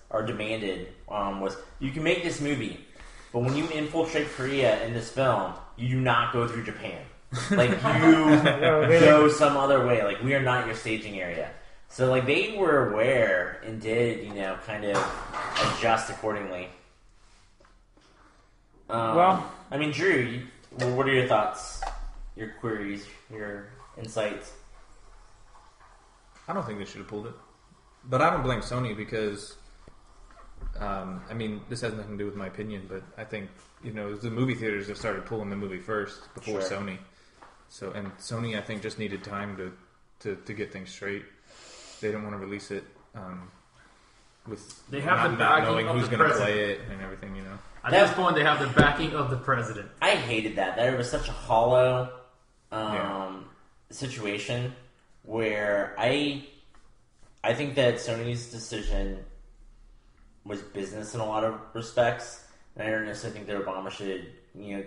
or demanded, was, you can make this movie, but when you infiltrate Korea in this film, you do not go through Japan. Like, you go some other way. Like, we are not your staging area. So, like, they were aware and did, kind of adjust accordingly. Well, I mean, Drew, what are your thoughts, your queries, your insights? I don't think they should have pulled it. But I don't blame Sony because, this has nothing to do with my opinion, but I think, it was the movie theaters that started pulling the movie first before Sure. Sony. So, and Sony, I think, just needed time to get things straight. They didn't want to release it with They have the not backing knowing of who's the going to president. play it and everything, At this point, they have the backing of the president. I hated that. That it was such a hollow Yeah. situation where I think that Sony's decision was business in a lot of respects, and I don't necessarily think that Obama should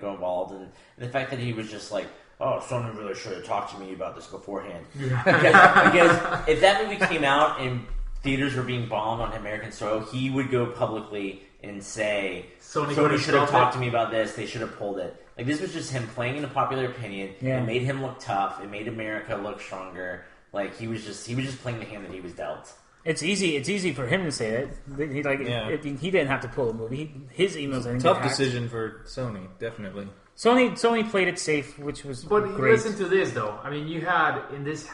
go involved. And the fact that he was just like, oh, Sony really should have talked to me about this beforehand. Because if that movie came out and theaters were being bombed on American soil, he would go publicly and say, Sony should have talked to me about this. They should have pulled it. Like, this was just him playing into popular opinion. Yeah. It made him look tough. It made America look stronger. Like, he was just playing the hand that he was dealt. It's easy for him to say that. He didn't have to pull the movie. His emails are tough decision for Sony, definitely. Sony played it safe, which was But great. listen to this, though. I mean, you had in this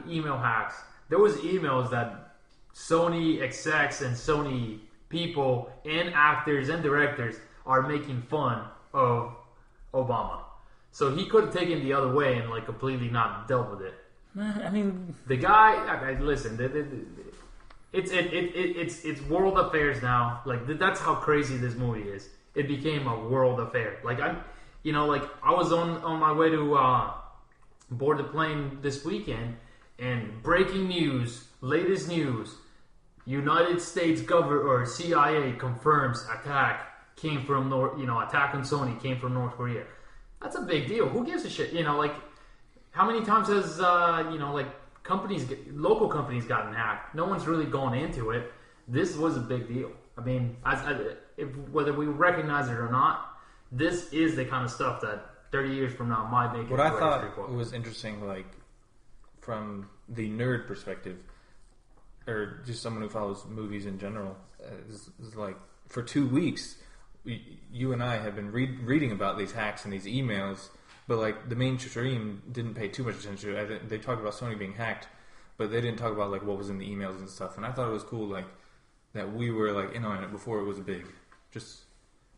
email hacks, there was emails that Sony execs and Sony people and actors and directors are making fun of Obama. So he could have taken the other way and like completely not dealt with it. I mean, The guy, listen, it's world affairs now. Like that's how crazy this movie is. It became a world affair. Like I was on my way to board the plane this weekend, and breaking news, latest news: United States government or CIA confirms attack came from attack on Sony came from North Korea. That's a big deal. Who gives a shit? How many times has local companies gotten hacked? No one's really gone into it. This was a big deal. I mean, whether we recognize it or not, this is the kind of stuff that 30 years from now might make it. What I thought was interesting, like from the nerd perspective, or just someone who follows movies in general, is like for 2 weeks, you and I have been reading about these hacks and these emails. But like the mainstream didn't pay too much attention to it. They talked about Sony being hacked, but they didn't talk about like what was in the emails and stuff. And I thought it was cool, like that we were like in on it before it was big. Just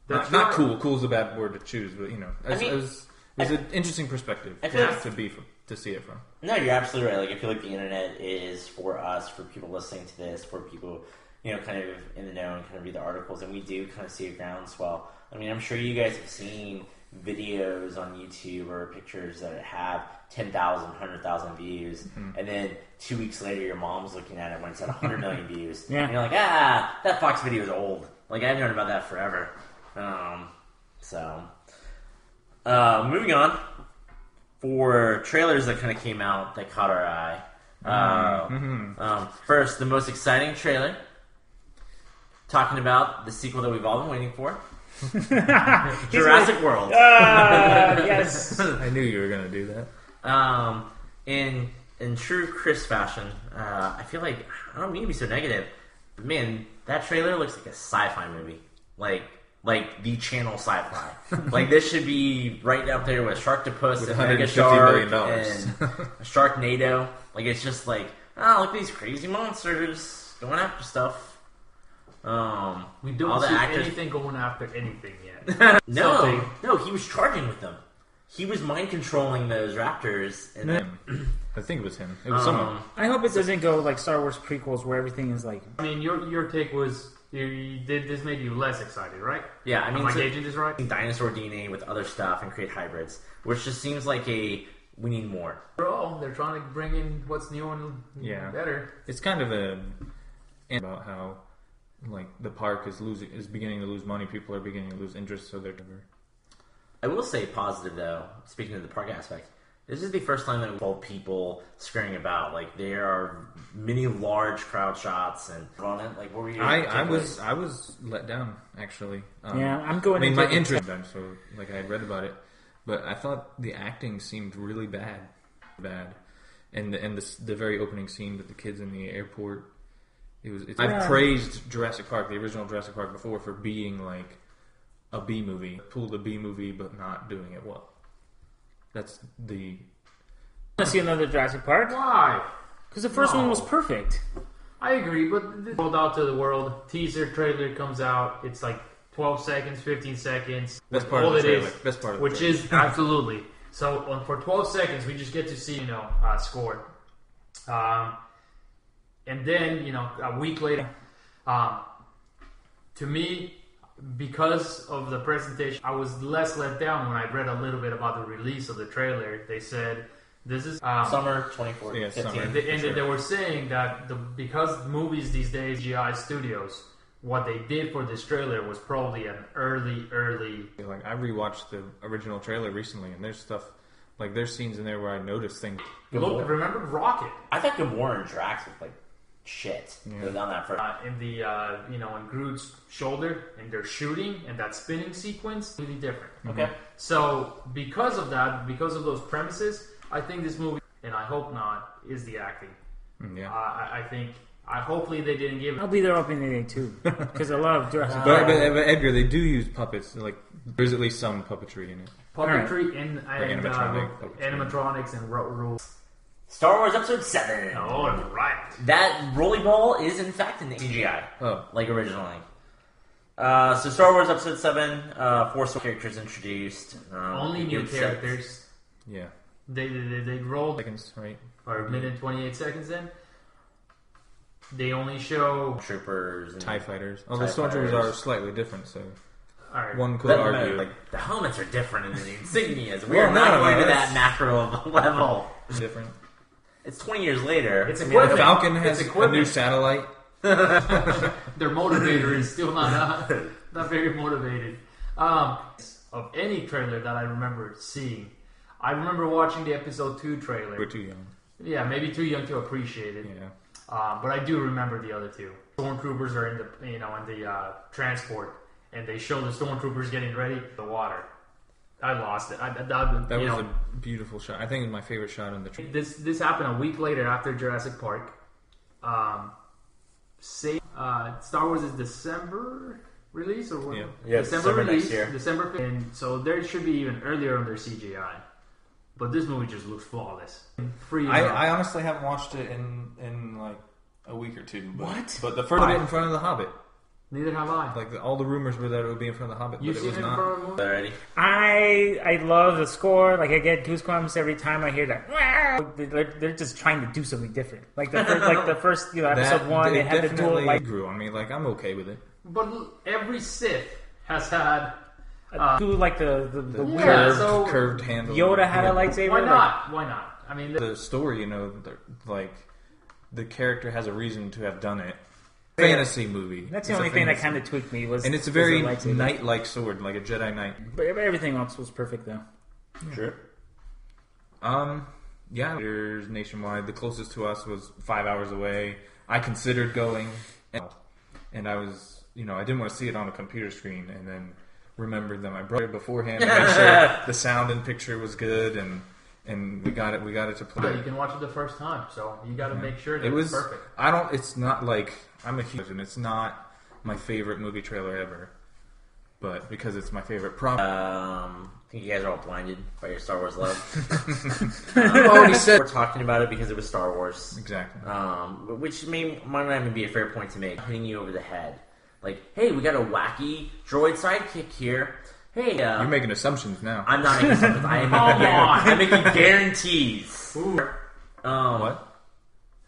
not cool. Cool is a bad word to choose, but it was an interesting perspective to see it from. No, you're absolutely right. Like I feel like the internet is for us, for people listening to this, for people kind of in the know and kind of read the articles, and we do kind of see a groundswell. I mean, I'm sure you guys have seen videos on YouTube or pictures that have 10,000, 100,000 views, and then 2 weeks later your mom's looking at it when it's at 100 million views. Yeah. And you're like, that Fox video is old. Like, I've known about that forever. Moving on, for trailers that kind of came out that caught our eye. First, the most exciting trailer, talking about the sequel that we've all been waiting for. Jurassic World. Yes. I knew you were going to do that. In true Chris fashion, I feel like, I don't mean to be so negative, but man, that trailer looks like a sci-fi movie. Like the channel sci-fi. Like this should be right up there with Sharktopus and Mega Shark and Sharknado. Like it's just like, look at these crazy monsters going after stuff. We don't all the see actors... anything going after anything yet. No, he was charging with them. He was mind controlling those raptors. And I think it was him. It was someone. I hope it doesn't go like Star Wars prequels where everything is like. I mean, your take was this made you less excited, right? Yeah, I mean, am I gauging this right? Dinosaur DNA with other stuff and create hybrids, which just seems like we need more. They're trying to bring in what's new and better. It's kind of about how. Like the park is beginning to lose money. People are beginning to lose interest, so they're. I will say positive though. Speaking of the park aspect, this is the first time that we've told people scurrying about. Like there are many large crowd shots and on it. Like what were you? I was let down actually. I'm going. I mean, my interest. So like I had read about it, but I thought the acting seemed really bad, and the very opening scene with the kids in the airport. I've praised Jurassic Park, the original Jurassic Park, before for being like a B movie. Pulled a B movie, but not doing it well. That's the. I want to see another Jurassic Park. Why? Because the first one was perfect. I agree, but this rolled out to the world. Teaser trailer comes out. It's like 12 seconds, 15 seconds. Best part of the trailer. Best part of the which trailer. is absolutely. So for 12 seconds, we just get to see score. And then, a week later, to me, because of the presentation, I was less let down when I read a little bit about the release of the trailer. They said, this is... summer 2014. Yeah, summer. And they were saying that because movies these days, CGI studios, what they did for this trailer was probably an early... Like, I rewatched the original trailer recently, and there's stuff... Like, there's scenes in there where I noticed things. Remember Rocket? I thought Gamora and Drax looked like shit. It was on that first. In the in Groot's shoulder, and they're shooting, and that spinning sequence, really different. Okay. So because of that, because of those premises, I think this movie, and I hope not, is the acting. Yeah. I think. Hopefully they didn't give. I'll be there opening day too, because I love Jurassic But Park. Edgar, they do use puppets. Like there's at least some puppetry in it. Puppetry and animatronics and rules. Star Wars Episode 7. Oh, right. That rolling ball is in fact in the CGI. Oh. Like originally. So Star Wars Episode 7, 4 characters introduced. Only new characters. Yeah. They rolled Seconds, right? or a minute 28 seconds in. They only show Troopers and TIE fighters. Oh, TIE the stormtroopers fighters. are slightly different, so all right. one could But argue. like the helmets are different in the insignias. We Well, are not no, going to that's- that macro level. different. It's 20 years later. It's The equipment. Falcon has It's a equipment. new satellite. Their motivator is still not very motivated. Of any trailer that I remember seeing, I remember watching the episode 2 trailer. We're too young. Yeah, maybe too young to appreciate it. Yeah. But I do remember the other two. Stormtroopers are in the transport, and they show the stormtroopers getting ready for the water. I lost it. That was a beautiful shot. I think it's my favorite shot in the trailer. This happened a week later after Jurassic Park. Star Wars is December release or what? Yeah, December release, next year. December 5th. And so there should be even earlier on their CGI. But this movie just looks flawless. Free. I honestly haven't watched it in like a week or two. But, What? But the first bit in front of The Hobbit. Neither have I. Like all the rumors were that it would be in front of The Hobbit, You've but it seen was it in not. front of the movie? Already. I love the score. Like I get goosebumps every time I hear that. Wow! They're just trying to do something different. Like the first episode 1, they had the dual definitely like grew on me. Like I'm okay with it. But every Sith has had. do like the Yeah, weird so- Curved handle. Yoda had Yeah. a lightsaber. Why like- not? Why not? I mean, The story, like the character has a reason to have done it. Fantasy movie. That's the It's a only thing that fantasy- kind of tweaked me was, And it's a was very the lightsaber. knight-like sword, like a Jedi Knight. But everything else was perfect though. Sure. Yeah, there's nationwide. The closest to us was 5 hours away. I considered going, and I was, I didn't want to see it on a computer screen, and then remembered that my brother beforehand to make sure the sound and picture was good, and we got it to play. you can watch it the first time, so you got to make sure that It was it's perfect. It's not like I'm a huge, and it's not my favorite movie trailer ever, but because it's my favorite prop. I think you guys are all blinded by your Star Wars love. You already said We're talking about it because it was Star Wars. exactly. Which might not even be a fair point to make. Hitting you over the head. Like, hey, we got a wacky droid sidekick here. Hey, You're making assumptions now. I'm not making something. I'm making guarantees. Ooh. What?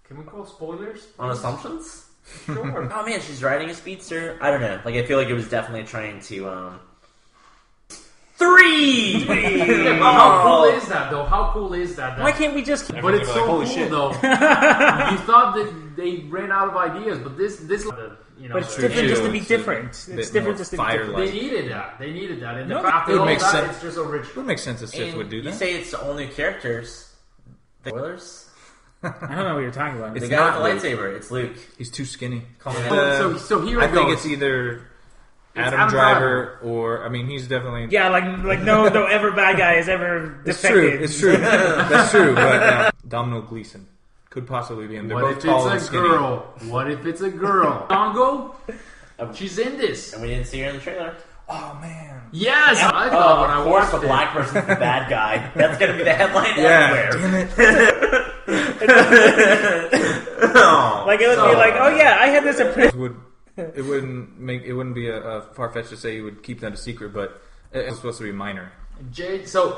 Can we call spoilers? On assumptions? Sure. Oh man, she's riding a speedster. I don't know. Like, I feel like it was definitely trying to, 3! Yeah, but how cool is that, though? How cool is that? Why can't we just? But it's Like, so holy cool, shit. though. You thought that they ran out of ideas, but this, But it's the- different just to be It's a different. bit It's different more just to be fire-like. different. They needed that. They needed that. And No, after it all makes that, sense. it's just It original. would make sense a Sith And would do you that. say it's all new characters. Spoilers? I don't know what you're talking about. It's The guy not with the lightsaber. It's Luke. He's too skinny. Call me that. So here I it think goes. it's either Adam Adam Driver or he's definitely. Yeah, like no ever bad guy has ever It's defected. true. It's true. That's true. But Domino Gleeson could possibly be in. They're What both if tall and it's a skinny. girl? What if it's a girl? Congo? She's in this. And we didn't see her in the trailer. Oh man. Yes, I thought when I Of course, watched the it. black person's the bad guy. That's going to be the headline Yeah. everywhere. Damn it. Like it would be like, oh yeah, I had this impression. It wouldn't be a far fetched to say you would keep that a secret, but it's supposed to be minor. Jay, so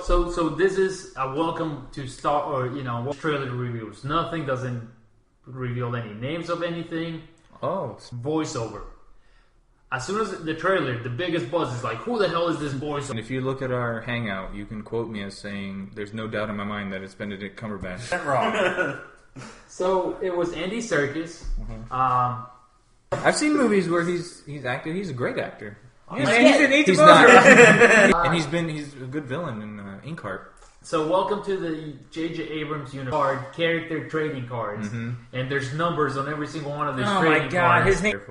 this is a welcome to watch trailer reviews. Nothing doesn't reveal any names of anything. Oh, Voiceover. As soon as the trailer, the biggest buzz is like, who the hell is this voiceover? and if you look at our hangout, you can quote me as saying, "There's no doubt in my mind that it's Benedict Cumberbatch." Wrong. So it was Andy Serkis. I've seen movies where he's acted. He's a great actor. He's an He's not, and he's a good villain in Inkheart. So welcome to the J.J. Abrams universe character trading cards, and there's numbers on every single one of these trading cards. His name.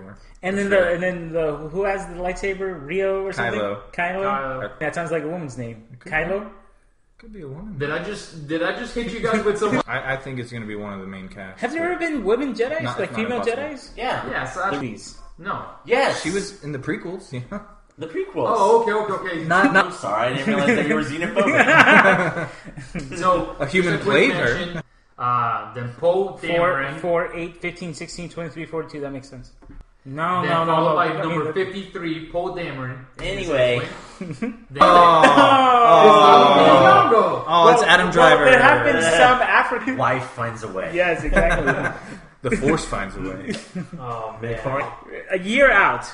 And then the who has the lightsaber? Rio or something? Kylo. That sounds like a woman's name. Kylo. Could be a woman. Did I just hit you guys with some? I think it's going to be one of the main cast. Have there ever been women Jedis? Not female impossible. Jedis? Yeah. Yes. No. Yes. She was in the prequels. Yeah. The prequels. Oh, okay. I'm sorry, I didn't realize that you were xenophobic. So A human played her. Then Poe Dameron. 4, 8, 15, 16, 23, 42. That makes sense. No. Followed by number 53, Poe Dameron. Anyway. It's Adam Driver. Well, there have been some African. Life finds a way. Yes, exactly. The Force finds a way. Oh man. A year out.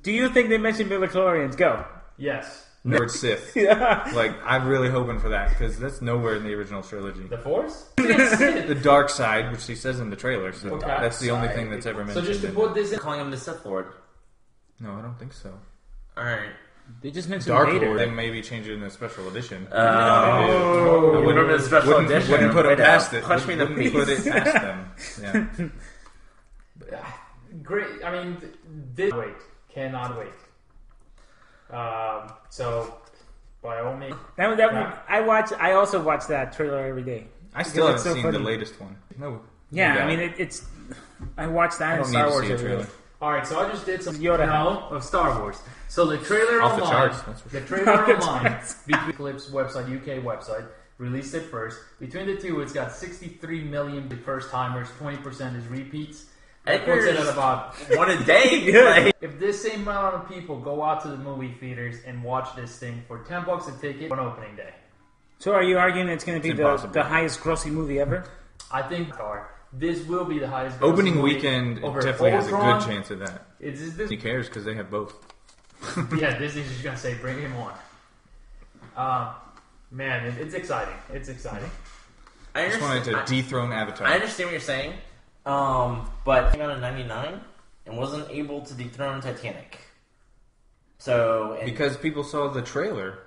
Do you think they mentioned midichlorians? Go. Yes. Word Sith. Yeah. Like, I'm really hoping for that, because that's nowhere in the original trilogy. The Force? The dark side, which he says in the trailer, so Okay. that's the only thing that's ever So mentioned. just to put this in, Calling him the Sith Lord. No, I don't think so. Alright. They just mentioned Dark Vader. Lord, they maybe change it in a special edition. Oh, I remember the special edition? Wouldn't put it Right past now. it. Punch me in the Wouldn't put face. it past them. Yeah. great. I mean, this cannot wait. So by all means, I also watch that trailer every day. I still haven't Because it's so seen funny. the latest one. No. Yeah, Yeah. I mean it's. I watch that I in don't Star need to Wars see a every trailer. day. all right. So I just did some Yoda. of Star Wars. So the trailer Off the online, charts, that's for the sure. trailer Off the online, charts. between Clip's website, UK website, released it first. Between the two, it's got 63 million first timers, 20% is repeats. That puts it at about one a day. Like, if this same amount of people go out to the movie theaters and watch this thing for $10 a ticket on opening day, So are you arguing it's going to be It's the impossible. highest grossing movie ever? I think this will be the highest. grossing Opening movie weekend over definitely has a Ultron. good chance of that. Is this? Who cares? Because they have both. Yeah, Disney's just gonna say, "Bring him on." Man, it's exciting. It's exciting. I Just wanted to dethrone Avatar. I understand what you're saying, but it came out in '99 and wasn't able to dethrone Titanic. So Because people saw the trailer.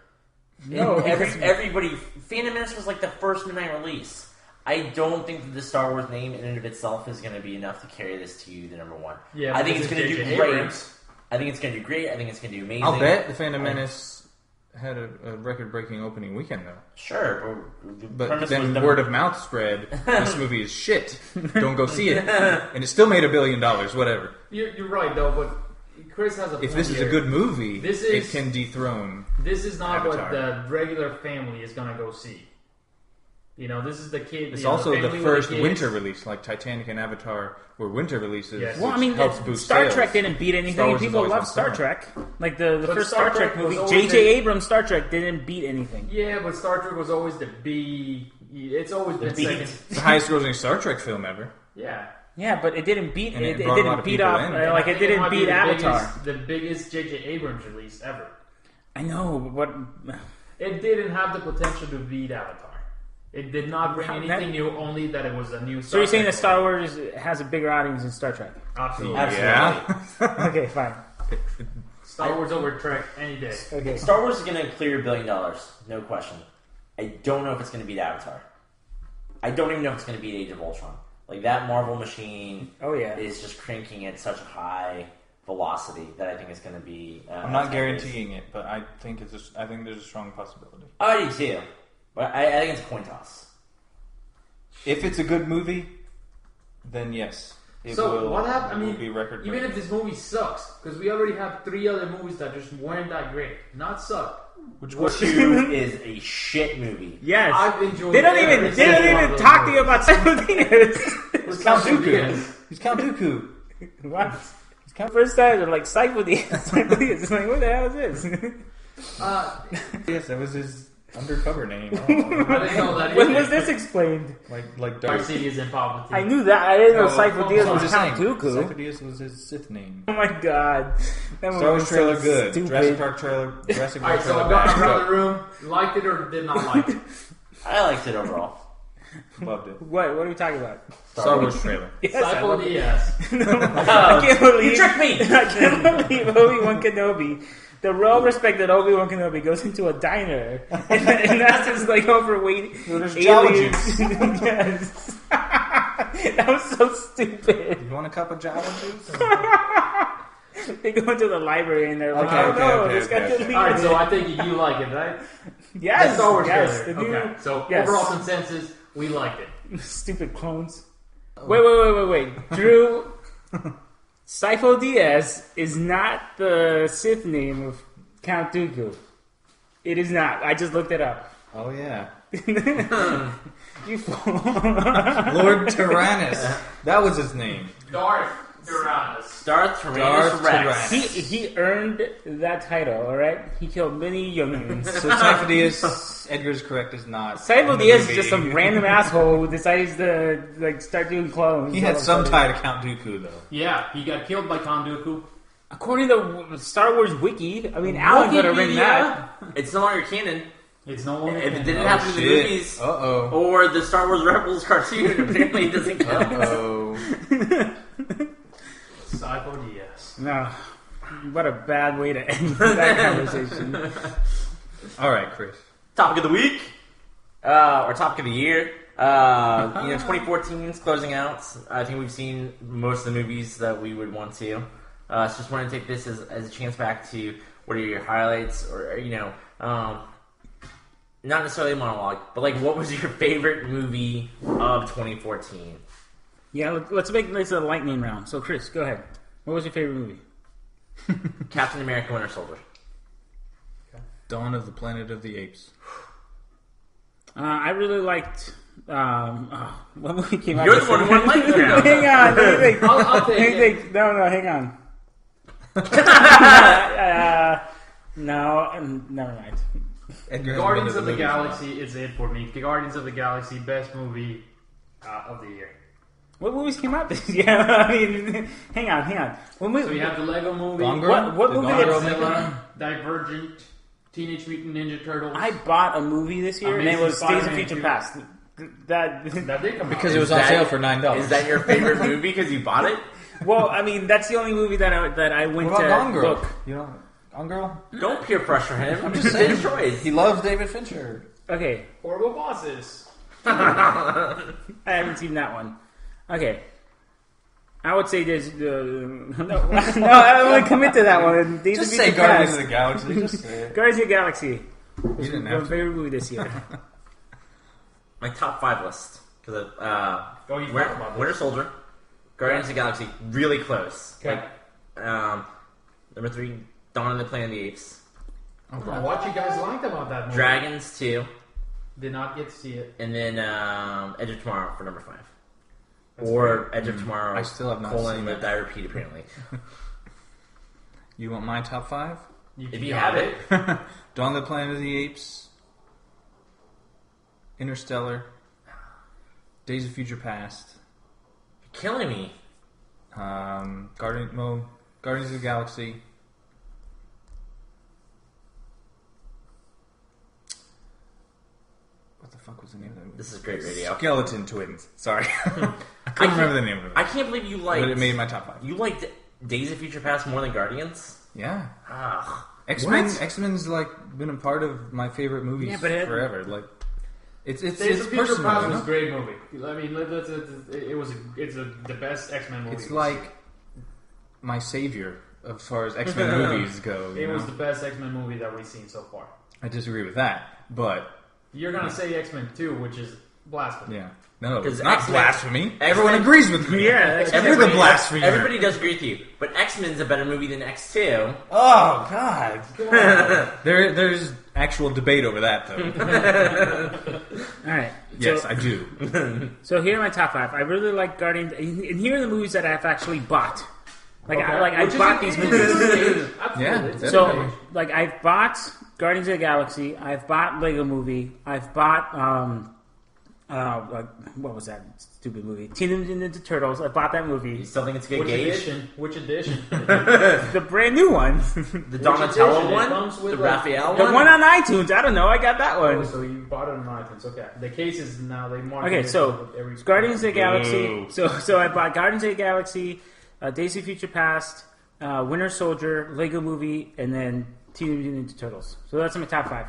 no, everybody. Phantom Menace was like the first midnight release. I don't think that the Star Wars name in and of itself is going to be enough to carry this to you, the number one. Yeah, I think it's because going to do J.J. great. Abrams. I think it's going to do great. I think it's going to do amazing. I'll bet the Phantom Menace had a record-breaking opening weekend, though. Sure, the But premise then was word of mouth spread, this movie is shit. Don't go see it. And it still made $1 billion, whatever. You're right though, but Chris has a point If this is here. a good movie, This it is- can dethrone. This is not Avatar. what the regular family is gonna go see. You know, this is the kid. It's you know, also the family with first kids. winter release, like Titanic and Avatar were winter releases. Yes. Well, I which mean, helps boost Star sales. Trek didn't beat Star anything. Wars is People always love on Star summer. Trek. Like the But first Star Star Trek Trek was movie, always J.J. a- Abrams' Star Trek didn't beat anything. Yeah, but Star Trek was always the B. It's always been beat. second. It's the highest-grossing Star Trek film ever. Yeah. Yeah, but it didn't beat. And It, it it brought a lot didn't of beat people off. in. I Like think it didn't might be beat the Avatar. The biggest J.J. Abrams release ever. I know, but It didn't have the potential to beat Avatar. It did not bring How- anything new, only that it was a new. so you're saying that Trek Star movie. Wars has a bigger audience than Star Trek? Absolutely. Yeah. Okay, fine. Star Wars over Trek any day. Okay. Star Wars is going to clear $1 billion, no question. I don't know if it's going to beat Avatar. I don't even know if it's going to beat Age of Ultron. Like, that Marvel machine Oh yeah. is just cranking at such a high velocity that I think it's going to be... I'm not guaranteeing it, but I think I think there's a strong possibility. I do too. But I think it's a coin toss. If it's a good movie, then yes. It So will, what happened? I it will mean, be record even if this movie sucks, because we already have 3 other movies that just weren't that great, not suck. which War 2 is a shit movie. Yes. I've enjoyed. They don't every even single one of those talk to you movies. about simultaneous. It's Count Dooku. Yes. He's Count Dooku. What? First time they're like Cypher-Diaz. It's like, what the hell is this? Yes, that was his undercover name. I don't know. I didn't know that. When either. was this explained? like Darth Darth. Sidious and Palpatine. I knew that. I didn't know Oh, Cypher-Diaz I'm was just Count Dooku. Cypher-Diaz was his Sith name. Oh my god. That movie Star Wars was so trailer good. stupid. Jurassic Park trailer. Jurassic All Park right, so trailer I've gone bad. around the room. Liked it or did not like it. I liked it overall. Loved it. What are we talking about? Star Wars trailer. Yes, I Cypher love it. Diaz. I can't believe You tricked me! I can't believe Obi-Wan Kenobi the well-respected Obi-Wan Kenobi goes into a diner and that's just like overweight aliens. Yes. That was so stupid. You want a cup of Java juice? They go into the library and they're like, this guy could leave. All right, so I think you like it, right? Yes, The Star Wars yes. trailer. Okay, so yes. overall consensus, we liked it. Stupid clones. Wait. Drew, Sifo Dyas is not the Sith name of Count Dooku. It is not. I just looked it up. Oh, yeah. You fool. Lord Tyrannus. That was his name. Darth Tyrannus. Darth Tyrannus Rex. He earned that title, alright? He killed many younglings. So Sifo Dyas, Edgar's correct, is not. Sifo Dyas is just some random asshole who decides to like start doing clones. He had some tie to Count Dooku, though. Yeah, he got killed by Count Dooku. According to Star Wars Wiki, I mean, Alan could have written that. It's no longer canon. It's no longer If it canon. didn't happen in the movies, or the Star Wars Rebels cartoon, apparently it doesn't count. Sifo Dyas. No. What a bad way to end that conversation. All right, Chris. Topic of the week, or topic of the year. 2014 is closing out. I think we've seen most of the movies that we would want to. So just want to take this as a chance back to what are your highlights, or not necessarily a monologue, but like what was your favorite movie of 2014? Yeah, let's make this a lightning round. So, Chris, go ahead. What was your favorite movie? Captain America: Winter Soldier. Dawn of the Planet of the Apes. I really liked. What movie came out? You're the one who won lightning round. Hang on, let me think. I'll take it. No, hang on. No, never mind. Edgar Guardians of the Galaxy is it for me. The Guardians of the Galaxy, best movie of the year. What movies came out this year? I mean, hang on. So you have the Lego movie, Gone Girl? What The movie Gone Girl Godzilla, Divergent, Teenage Mutant Ninja Turtles. I bought a movie this year, and it Amazing was Days of Spider-Man Future 2. Past. That did come Because out. it was on sale for $9. Is that your favorite movie because you bought it? well, I mean, that's the only movie that I went What to about Gone Girl? look. You know, Gone Girl? Don't peer pressure him. I'm just saying. His choice. He loves David Fincher. Okay, Horrible Bosses. I haven't seen that one. Okay. I would say there's no, I don't want to commit to that one. Days Just of say Future Guardians Past. of the Galaxy. Just say it. Guardians of the Galaxy. You didn't My have to. favorite movie this year. My top 5 list. Because You talked about this. Winter Soldier, Guardians of the Galaxy, really close. Okay. Number 3, Dawn of the Planet of the Apes. What you guys liked about that movie? Dragons 2, Did not get to see it. and then Edge of Tomorrow for number 5. That's Or Edge of Tomorrow, I still have not colon, seen that that. I repeat apparently. You want my top 5? If you have it. Dawn of the Planet of the Apes, Interstellar, Days of Future Past, You're killing me. Guardians of the Galaxy. What the fuck was the name of that movie? This is great radio. Skeleton Twins. Sorry. I couldn't remember the name of it. I can't believe you liked... But it made my top 5. You liked Days of Future Past more than Guardians? Yeah. Ah. X-Men's like been a part of my favorite movies Yeah, but it- forever. Like it's Days of Future personal. Past you was know? a great movie. I mean, it's the best X-Men movie. It's like my savior as far as X-Men movies go. It was the best X-Men movie that we've seen so far. I disagree with that, but You're gonna say X-Men 2, which is blasphemy. yeah, no, Because it's not X-Men- blasphemy. X-Men- Everyone agrees with me. Yeah, You're the Everybody- blasphemer. Everybody does agree with you. But X-Men's a better movie than X2. Oh God. There's actual debate over that though. All right. Yes, So, I do. so here are my top 5. I really like Guardians, and here are the movies that I've actually bought. Like I Which is bought a- these it movies. is Absolutely. Yeah, It's- definitely. So, like, I've bought Guardians of the Galaxy. I've bought Lego Movie. I've bought, what was that stupid movie? Teenage Mutant Ninja Turtles. I bought that You movie. still think it's a good Which gauge? edition? Which edition? The brand new one. The Donatello edition? It one? comes with, The like, Raphael The one? one on iTunes. I don't know. I got that Oh, one. so you bought it on iTunes. Okay. The case is now they market Okay, it so with every it's Guardians of the Galaxy. Boo. So I bought Guardians of the Galaxy, Days of Future Past, Winter Soldier, Lego Movie, and then Teenage Mutant Ninja Turtles. So that's my top 5.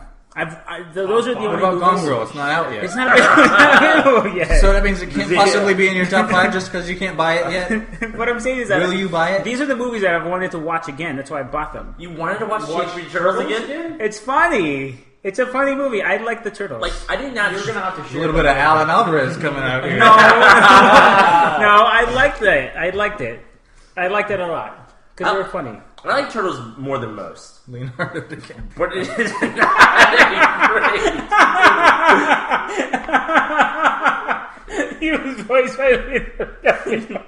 Those are the What only about movies. Gone Girl? It's not out yet. It's not available yet. So that means it can't possibly be in your top 5 just because you can't buy it yet? What I'm saying is that Will you buy it? these are the movies that I've wanted to watch again. That's why I bought them. You wanted to watch Teenage Mutant Turtles again? It's funny. It's a funny movie. I like the Turtles. Like, I did not. You're gonna have to A share little bit of Alan Alvarez coming out here. no, I liked it. I liked it. I liked it a lot because they were funny. I like Turtles more than most. Leonardo DiCaprio. But it is not great. He was voiced by Leonardo DiCaprio.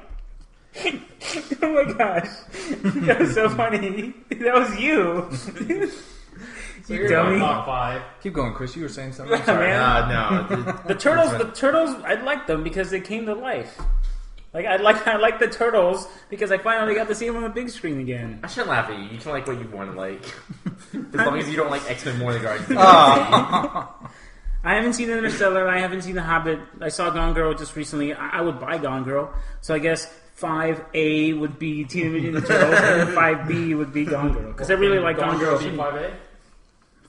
Oh my gosh. That was so funny. That was you. So You you're dummy. top 5. Keep going, Chris. You were saying something. Sorry. Man. No. The turtles, I liked them because they came to life. Like I like the Turtles because I finally got to see them on the big screen again. I shouldn't laugh at you. You can like what you want to like. As long as you don't like X-Men more than Guardians. I haven't seen Interstellar. I haven't seen The Hobbit. I saw Gone Girl just recently. I would buy Gone Girl. So I guess 5A would be Teenage Mutant Ninja Turtles and 5B would be Gone Girl. Because I really like Gone Girl. B5A?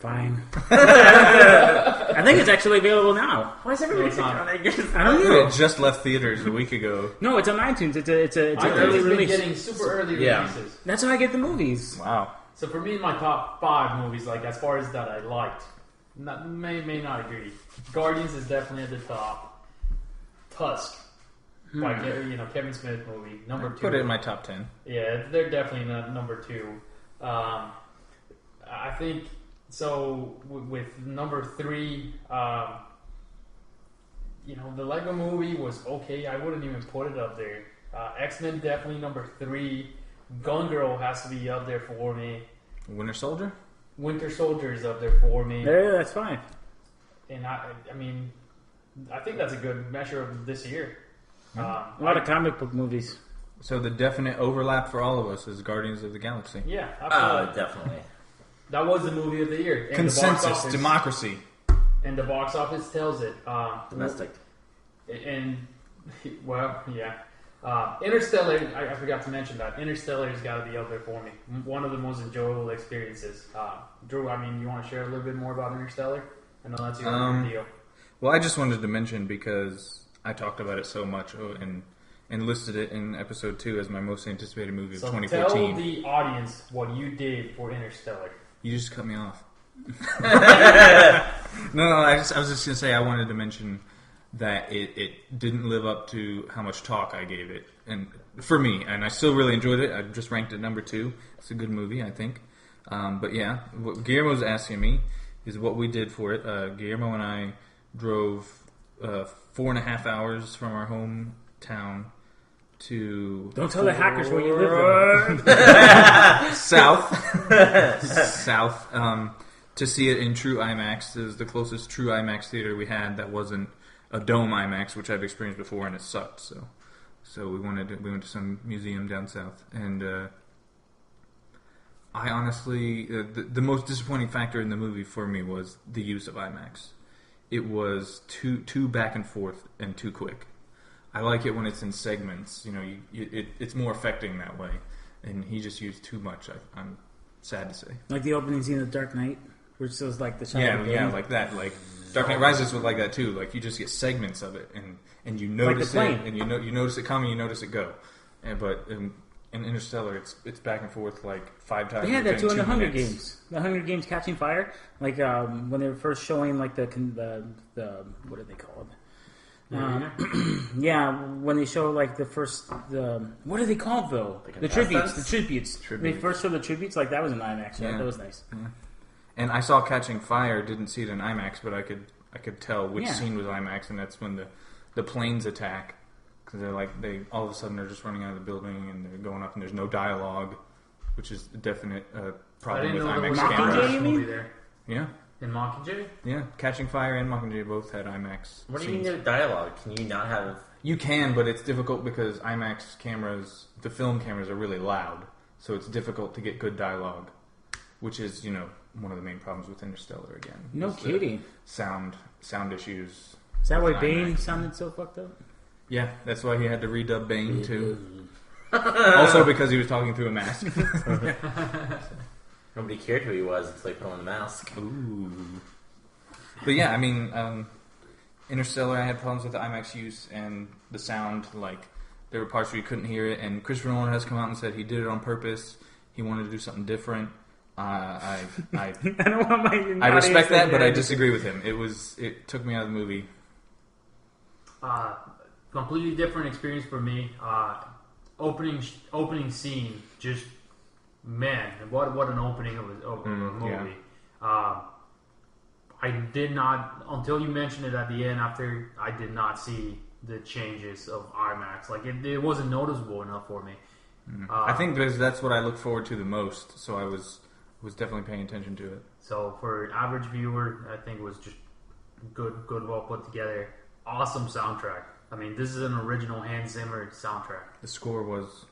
Fine. I think it's actually available now. Why is everybody It's picking not. on Edgar? I don't know. It just left theaters a week ago. No, it's on iTunes. It's an I early think release. getting super early Yeah. releases. That's how I get the movies. Wow. So for me, my top 5 movies, like as far as that I liked, may not agree. Guardians is definitely at the top. Tusk, by Kevin Smith movie, number 2. Put it in my top 10. Yeah, they're definitely not number 2. I think so. With number 3, the Lego Movie was okay. I wouldn't even put it up there. X-Men definitely number 3. Gone Girl has to be up there for me. Winter Soldier? Winter Soldier is up there for me. Yeah, that's fine. And I mean, I think that's a good measure of this year. A lot of comic book movies. So the definite overlap for all of us is Guardians of the Galaxy. Yeah, absolutely. Definitely. That was the movie of the year. And Consensus, the box office, democracy. and the box office tells it. Domestic. And well, yeah. Interstellar, I forgot to mention that. Interstellar has got to be up there for me. One of the most enjoyable experiences. Drew, I mean, you want to share a little bit more about Interstellar? I know that's your deal. Well, I just wanted to mention because I talked about it so much and listed it in episode 2 as my most anticipated movie of So 2014. tell the audience what you did for Interstellar. You just cut me off. No, I was just going to say I wanted to mention that it didn't live up to how much talk I gave it, and for me, and I still really enjoyed it. I just ranked it number 2. It's a good movie, I think. But yeah, what Guillermo's asking me is what we did for it. Guillermo and I drove 4.5 hours from our hometown to... Don't tell the hackers where you live, though. south to see it in true IMAX. It was the closest true IMAX theater we had that wasn't a dome IMAX, which I've experienced before and it sucked. So we went to some museum down south, and I honestly the most disappointing factor in the movie for me was the use of IMAX. It was too back and forth and too quick. I like it when it's in segments. It's more affecting that way. And he just used too much. I'm sad to say. Like the opening scene of Dark Knight, which was like the shot of the yeah, like that. Like Dark Knight Rises was like that too. Like you just get segments of it, and you notice Like the it, plane. and you notice it coming, you notice it go. But in Interstellar, it's back and forth like 5 times. They had that within too in the 2 Hunger minutes. Games. The Hunger Games Catching Fire, like when they were first showing like the what are they called? Yeah, when they show like the what are they called though? The tributes. The tributes. When they first showed the tributes, like that was an IMAX. Right? Yeah. That was nice. Yeah. And I saw Catching Fire. Didn't see it in IMAX, but I could tell which Yeah. scene was IMAX, and that's when the planes attack. Because they all of a sudden they're just running out of the building and they're going up and there's no dialogue, which is a definite I problem didn't with know there IMAX was a Mockingjay, cameras. you mean? movie there. Yeah, In Mockingjay? yeah. Catching Fire and Mockingjay both had IMAX. What do you scenes. mean no dialogue? Can you not have... You can, but it's difficult because IMAX cameras, the film cameras, are really loud, so it's difficult to get good dialogue, which is one of the main problems with Interstellar again. No is the kidding. Sound issues. Is that why with Bane IMAX. sounded so fucked up? Yeah, that's why he had to redub Bane too. Also because he was talking through a mask. Nobody cared who he was until they put on the mask. Ooh. But yeah, I mean, Interstellar, I had problems with the IMAX use and the sound. Like, there were parts where you couldn't hear it, and Christopher Nolan has come out and said he did it on purpose. He wanted to do something different. I don't want my I respect that, but I disagree with him. It took me out of the movie. Completely different experience for me. Opening scene, just man, what an opening of a movie. Yeah. I did not, until you mentioned it at the end. After, I did not see the changes of IMAX. Like it wasn't noticeable enough for me. I think that's what I look forward to the most. So I was definitely paying attention to it. So for an average viewer, I think it was just good, well put together. Awesome soundtrack. I mean, this is an original Hans Zimmer soundtrack. The score was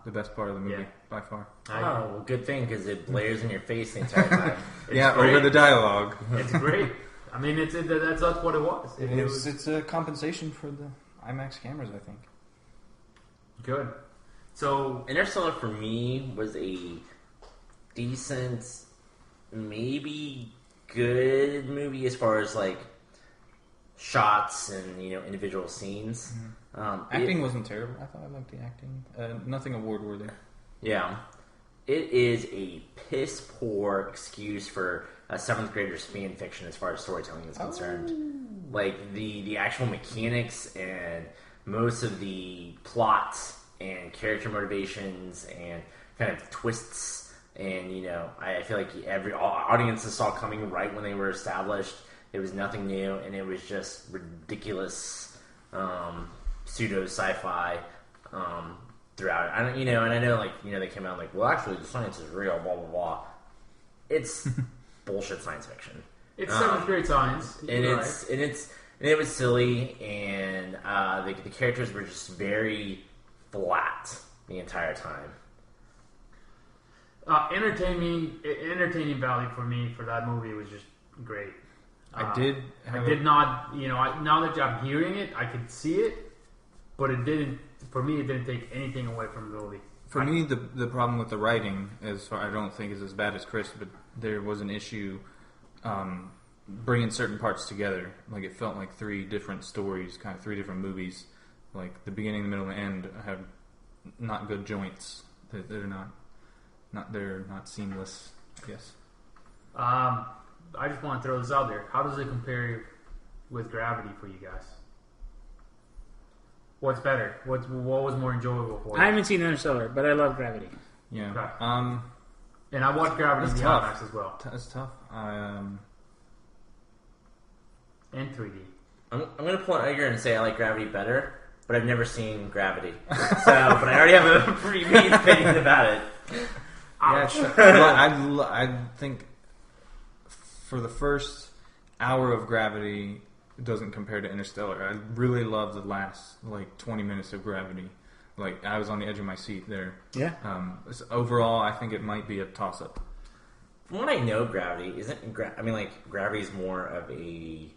the best part of the movie, by far. Oh, well, good thing, because it blares in your face the entire time. Yeah, great. Over the dialogue. It's great. I mean, that's what it was. It's a compensation for the IMAX cameras, I think. Good. So, Interstellar for me was a decent, maybe good movie as far as like shots and individual scenes. Acting wasn't terrible. I thought I liked the acting. Nothing award worthy. Yeah, it is a piss poor excuse for a 7th grader's fan fiction as far as storytelling is concerned. Like the actual mechanics and most of the plots and character motivations and kind of twists, and I feel like all audiences saw coming right when they were established. It was nothing new, and it was just ridiculous pseudo sci-fi throughout. I don't, and I know they came out like, well, actually, the science is real, blah blah blah. It's bullshit science fiction. It's 7th grade science, and it was silly, and the characters were just very flat the entire time. Entertaining value for me for that movie was just great. I did not. Now that I'm hearing it, I could see it, but it didn't. For me, it didn't take anything away from the movie. For me, the problem with the writing, I don't think is as bad as Chris, but there was an issue bringing certain parts together. Like it felt like 3 different stories, kind of 3 different movies. Like the beginning, the middle, and the end have not good joints. They're not seamless. I guess. I just want to throw this out there. How does it compare with Gravity for you guys? What's better? What was more enjoyable for you? I haven't seen Interstellar, but I love Gravity. Yeah. Okay. And I watched Gravity in the IMAX as well. It's tough. And 3D. I'm going to pull an Edgar and say I like Gravity better, but I've never seen Gravity. But I already have a pre-made opinion about it. Yeah, sure. Well, I think for the first hour of Gravity, it doesn't compare to Interstellar. I really love the last 20 minutes of Gravity. Like I was on the edge of my seat there. Yeah. Overall, I think it might be a toss-up. From what I know, Gravity isn't. Gravity is more of a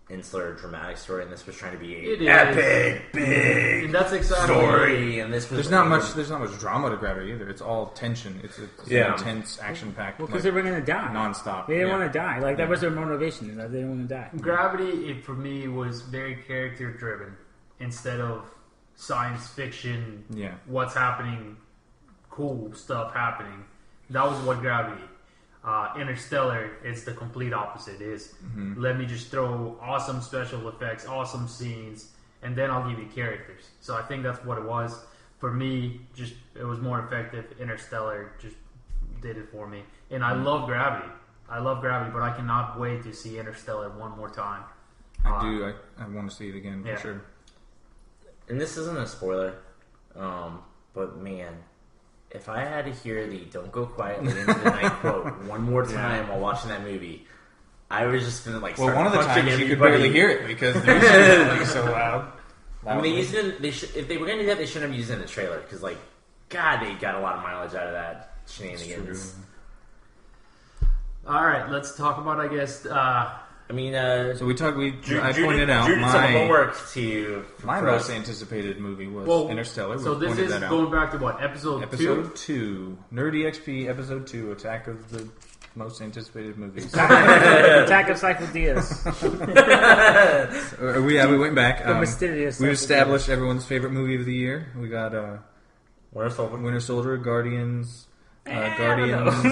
insular dramatic story, and this was trying to be a epic, big and that's exciting story. And this was there's not much drama to Gravity either. It's all tension. It's an intense, action-packed. Well, because they were going to die nonstop. They didn't want to die. That was their motivation. They didn't want to die. Gravity, for me, was very character-driven instead of science fiction. Yeah. What's happening? Cool stuff happening. That was what Gravity. Interstellar is the complete opposite. Let me just throw awesome special effects, awesome scenes, and then I'll give you characters. So I think that's what it was. For me, it was more effective. Interstellar just did it for me. And I love Gravity. But I cannot wait to see Interstellar one more time. I do. I want to see it again for sure. And this isn't a spoiler, but man, if I had to hear the "Don't go quietly into the night" quote one more time while watching that movie, I was just gonna start one of the punching times you could everybody. barely hear it because the music was so loud. I mean, they used it. If they were gonna do that, they shouldn't have used it in the trailer because, God, they got a lot of mileage out of that shenanigans. All right, let's talk about, I guess, I mean, So I Drew pointed out did some homework to you. my for most us. anticipated movie was Interstellar. So We this pointed is that out. going back to what, episode 2, NerdEXP episode 2, Attack of the Most Anticipated Movies. Attack of Cycle Diaz. We went back. The mysterious. We established everyone's favorite movie of the year. We got Winter Soldier, Guardians, Guardians from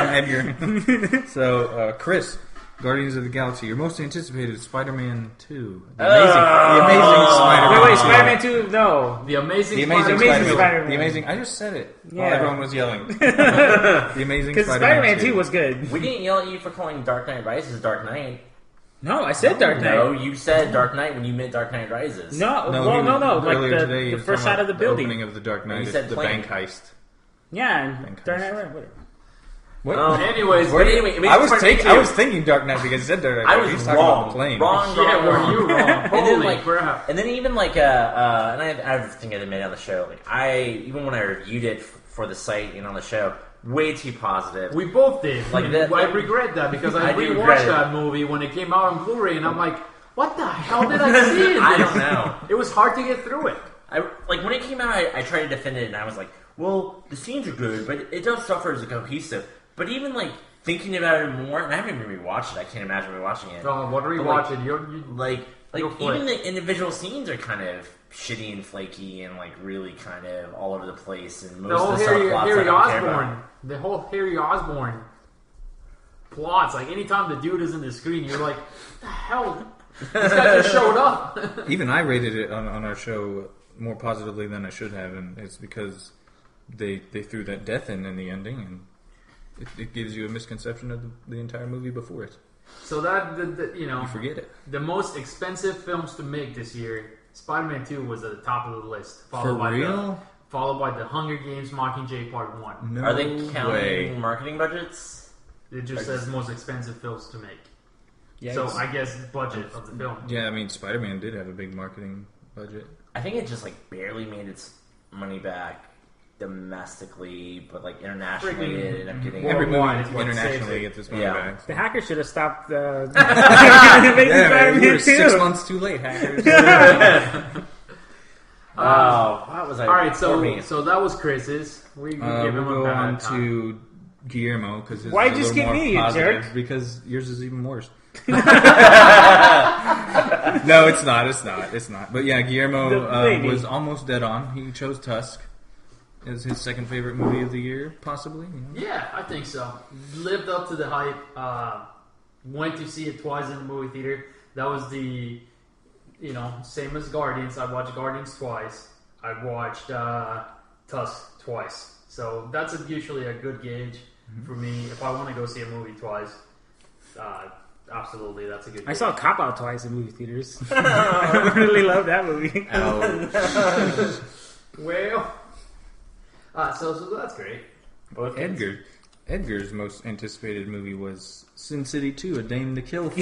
Edgar. So, Chris, Guardians of the Galaxy. Your most anticipated Spider-Man 2. The amazing Spider-Man. Wait, Spider-Man 2? No. The Amazing Spider-Man. The amazing. I just said it Yeah. while everyone was yelling. The amazing Because Spider-Man 2 was good. We didn't yell at you for calling Dark Knight Rises Dark Knight. No, I said Dark Knight. No, you said Dark Knight when you meant Dark Knight Rises. No. Earlier Like today, the he was first talking shot of the about building. opening of the Dark Knight. You It's said the plane. bank heist. Yeah, and Dark Knight, whatever. What? Anyways, But anyway, I was thinking Dark Knight because you said Dark Knight. I He was talking about wrong. the plane. Wrong. Yeah, were you wrong? And then Holy like, crap. and then even like, and I think I admitted on the show, like even when I reviewed it for the site and on the show, way too positive. We both did. Like And that- I regret that because I I do rewatched regret it. that movie when it came out on Blu-ray, and I'm like, what the hell did I see? I don't know. It was hard to get through it. Like when it came out, I tried to defend it, and I was like, well, the scenes are good, but it does suffer as a cohesive. But even like thinking about it more, and I haven't even rewatched it. I can't imagine rewatching it. Oh, what are you But, like, watching? You Like Go for even it. the individual scenes are kind of shitty and flaky and like really kind of all over the place. And most the whole of the Harry subplots I don't care about. Osborn, the whole Harry Osborn plots. Like anytime the dude is in the screen, you're like, what the hell? This guy just showed up. Even I rated it on our show more positively than I should have, and it's because they threw that death in the ending, and it gives you a misconception of the entire movie before it. So that you You forget it. the most expensive films to make this year, Spider-Man 2 was at the top of the list. For real? Followed by the Hunger Games Mockingjay Part 1. No Are they counting way. marketing budgets? It just says most expensive films to make. Yeah, So I guess budget of the film. Yeah, I mean, Spider-Man did have a big marketing budget. I think it just like barely made its money back domestically, but like internationally, Freaking- it ended up getting. Every Worldwide movie is what saves internationally it. gets its money Yeah. back. the hackers should have stopped Amazing Yeah, Spider-Man you were 2. 6 months too late, hackers. Oh, what was I? All right, for me? so that was Chris's. We give We'll him a go bad on time. to Guillermo because Why'd you skip me, you jerk? Because yours is even worse. No, it's not. But yeah, The Guillermo lady. was almost dead on. He chose Tusk as his second favorite movie of the year, possibly. You know? Yeah, I think so. Lived up to the hype. Went to see it twice in the movie theater. That was the, same as Guardians. I watched Guardians twice. I watched Tusk twice. So that's usually a good gauge for me. If I want to go see a movie twice, absolutely, that's a good gauge. I saw Cop Out twice in movie theaters. I really love that movie. Well, so that's great. Both kids. Edgar's most anticipated movie was Sin City 2: A Dame to Kill For.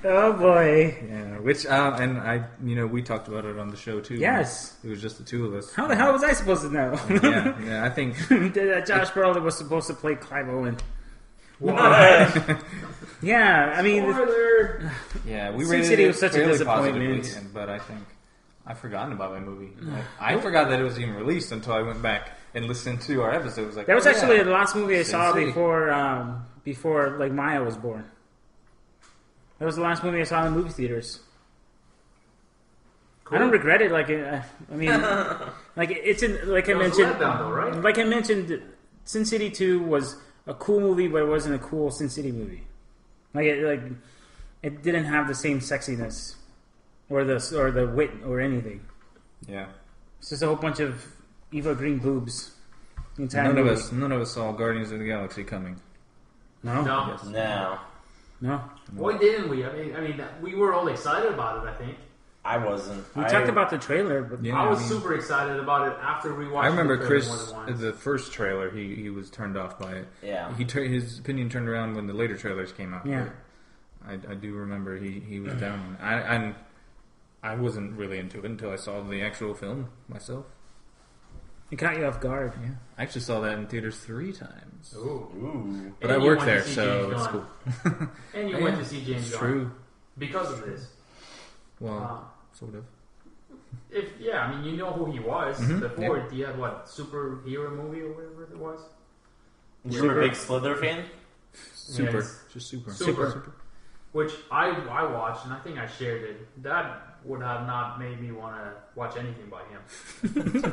Oh boy. Yeah, which and we talked about it on the show too. Yes. It was just the two of us. How the hell was I supposed to know? Yeah, I think That Josh Brolin was supposed to play Clive Owen. Yeah, I mean, Spoiler. yeah, we Sin rated City it was such a fairly disappointment. positively, but I think I've forgotten about my movie. I forgot that it was even released until I went back and listened to our episode. It was like, that was oh, actually yeah. the last movie I Sin saw City. before like Maya was born. That was the last movie I saw in the movie theaters. Cool. I don't regret it. Like, I mean, like it's in like I It was a mentioned. letdown, though, right? Like I mentioned, Sin City 2 was a cool movie, but it wasn't a cool Sin City movie. It didn't have the same sexiness or the wit or anything. Yeah. It's just a whole bunch of Eva Green boobs. The entire None movie. of us saw Guardians of the Galaxy coming. No. No. No, No. Why didn't we? I mean, we were all excited about it. I think I wasn't. We talked about the trailer, but Yeah, I was I mean- super excited about it after we watched. I remember the Chris, trailer more than once. the first trailer, he was turned off by it. Yeah. His opinion turned around when the later trailers came out. Yeah. but I do remember he was down on it. I wasn't really into it until I saw the actual film myself. It caught you off guard. Yeah, I actually saw that in theaters 3 times. Ooh. But I work there, so it's cool. And you went to see James Gunn. True. Because of this. Well, sort of. I mean, you know who he was before. Yeah. He had superhero movie or whatever it was. You're a big Slither fan? Super. Yes. Just super. Super. Which I watched, and I think I shared it. That would have not made me want to watch anything by him.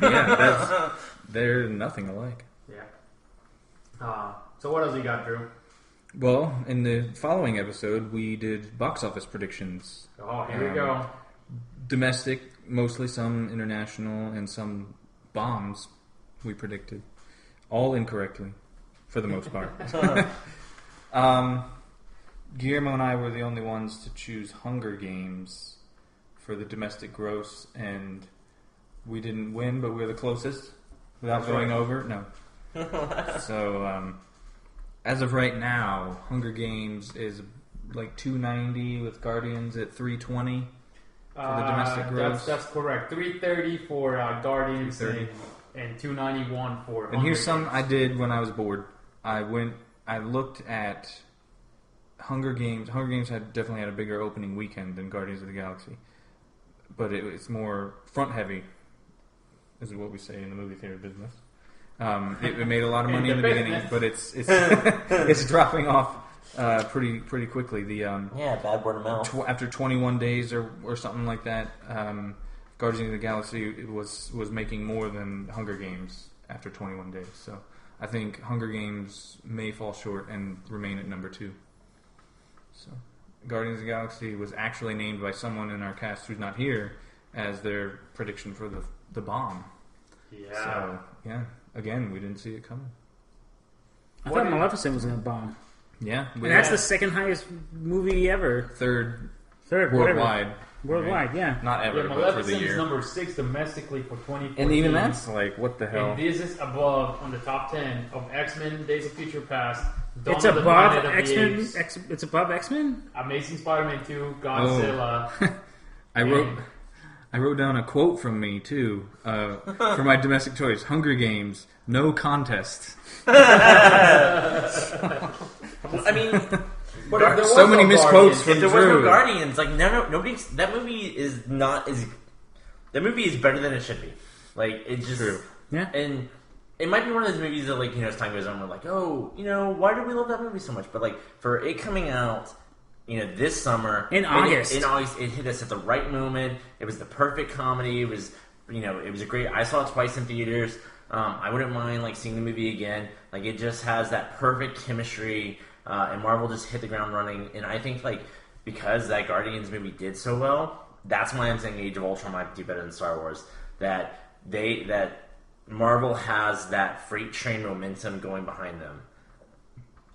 Yeah, they're nothing alike. Yeah. So what else you got, Drew? Well, in the following episode, we did box office predictions. Oh, here we go. Domestic, mostly, some international, and some bombs we predicted. All incorrectly, for the most part. Guillermo and I were the only ones to choose Hunger Games for the domestic gross, and we didn't win, but we were the closest without going over. No. So, as of right now, Hunger Games is like $290 with Guardians at $320 for the domestic gross. That's correct. $330 for Guardians $330. and $291 for Hunger And here's some Games. I did when I was bored. I looked at Hunger Games. Hunger Games definitely had a bigger opening weekend than Guardians of the Galaxy, but it's more front heavy, is what we say in the movie theater business. It made a lot of money in the beginning, but it's it's dropping off pretty quickly. Bad word of mouth. After 21 days or something like that, Guardians of the Galaxy was making more than Hunger Games after 21 days. So I think Hunger Games may fall short and remain at number 2. So Guardians of the Galaxy was actually named by someone in our cast who's not here as their prediction for the bomb. Yeah. So, yeah. Again, we didn't see it coming. I thought Maleficent was going to bomb. Yeah. And that's the second highest movie ever. Third Worldwide. Right? Worldwide, yeah. Not ever, Yeah, but for the Maleficent year. is number 6 domestically for 2014. And even that's like, what the hell? And this is above on the top 10 of X-Men, Days of Future Past, Dawn It's of the above Planet of the X-Men. Apes, It's above X-Men? Amazing Spider-Man 2, Godzilla. I wrote down a quote from me too for my domestic choice: Hunger Games, no contest. I mean, But if there was So many no misquotes Guardians, from if there was no Drew. Guardians, like nobody. That movie is not as. That movie is better than it should be. Like it just. True. Yeah. And it might be one of those movies that, like, as time goes on, we're like, oh, why do we love that movie so much? But like for it coming out, this summer In August. it hit us at the right moment. It was the perfect comedy. It was, it was a great. I saw it twice in theaters. I wouldn't mind like seeing the movie again. Like it just has that perfect chemistry, and Marvel just hit the ground running. And I think like because that Guardians movie did so well, that's why I'm saying Age of Ultron might do better than Star Wars. That Marvel has that freight train momentum going behind them.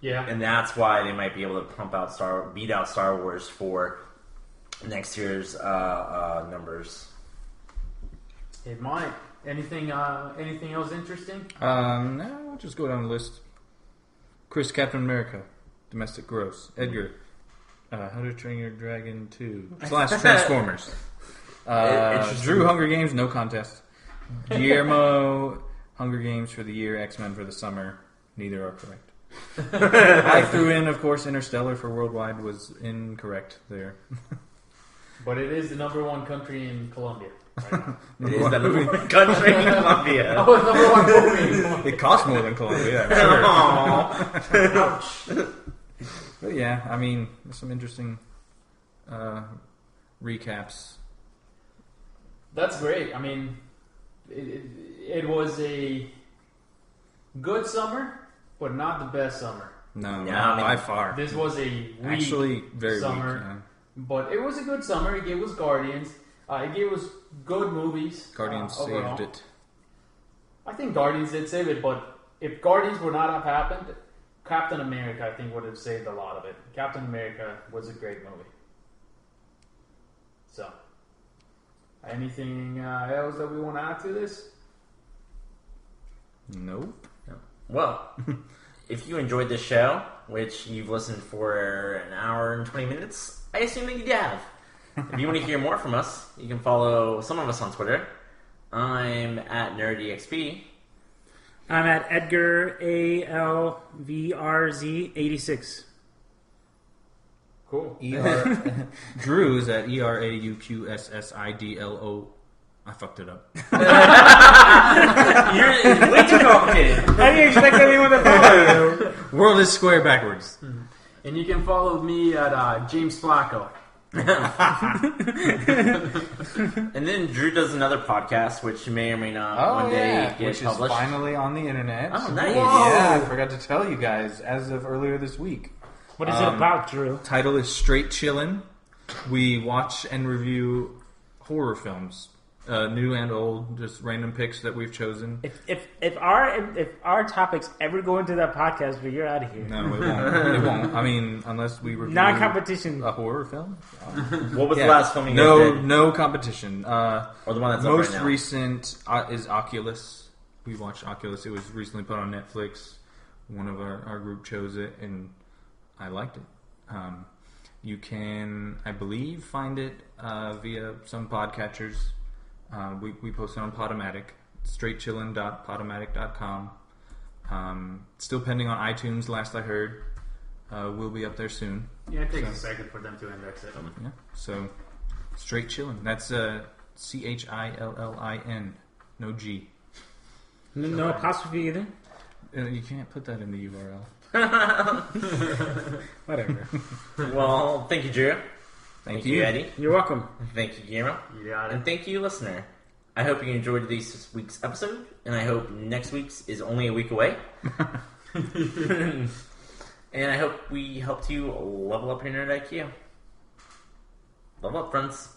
Yeah. And that's why they might be able to beat out Star Wars for next year's numbers. It might. Anything else interesting? No, we'll just go down the list. Chris, Captain America, domestic gross. Edgar, How to Train Your Dragon 2 / Transformers. Drew, Hunger Games, no contest. Guillermo, Hunger Games for the year, X-Men for the summer. Neither are correct. I threw in, of course, Interstellar for worldwide was incorrect there. But it is the number 1 country in Colombia. Right now. It is the number one country in Colombia. Oh, it's number 1 movie in Colombia. It costs more than Colombia, I'm sure. Ouch. But yeah, I mean, there's some interesting recaps. That's great. I mean, it was a good summer, but not the best summer. No, Yeah, not I mean, by far. This was a weak Actually, very summer, weak. Yeah. but it was a good summer. It gave us Guardians. It gave us good movies. Guardians overall. saved it. I think Guardians did save it, but if Guardians would not have happened, Captain America, I think, would have saved a lot of it. Captain America was a great movie. So, anything else that we want to add to this? Nope. Well, if you enjoyed this show, which you've listened for an hour and 20 minutes, I assume that you have. If you want to hear more from us, you can follow some of us on Twitter. I'm at NerdEXP. I'm at Edgar ALVRZ 86. Cool. Drew is at ERAUQSSIDLO. I fucked it up. You're way too complicated. How do you expect anyone to follow? World is square backwards. And you can follow me at James Flacco. And then Drew does another podcast, which may or may not one day get which published. is finally on the internet. Oh, nice. Yeah, I forgot to tell you guys as of earlier this week. What is it about, Drew? Title is Straight Chillin'. We watch and review horror films, new and old, just random picks that we've chosen. If our topics ever go into that podcast, but you're out of here. No, it won't. It won't. I mean, unless we review Non-competition. a horror film. What was the last film you guys did? No competition. Or the one that's most up right now? recent is Oculus. We watched Oculus. It was recently put on Netflix. One of our group chose it, and I liked it. You can, I believe, find it via some podcatchers. We post it on Podomatic, straightchillin.podomatic.com. Still pending on iTunes, last I heard. We'll be up there soon. Yeah, it takes a second for them to index it. Yeah, so Straight Chillin'. That's CHILLIN, no G. No apostrophe either. You can't put that in the URL. Whatever. Well, thank you, Drew. Thank you, you. Eddie. You're welcome. Thank you, Guillermo. You got it. And thank you, listener. I hope you enjoyed this week's episode, and I hope next week's is only a week away. And I hope we helped you level up your nerd IQ. Level up, friends.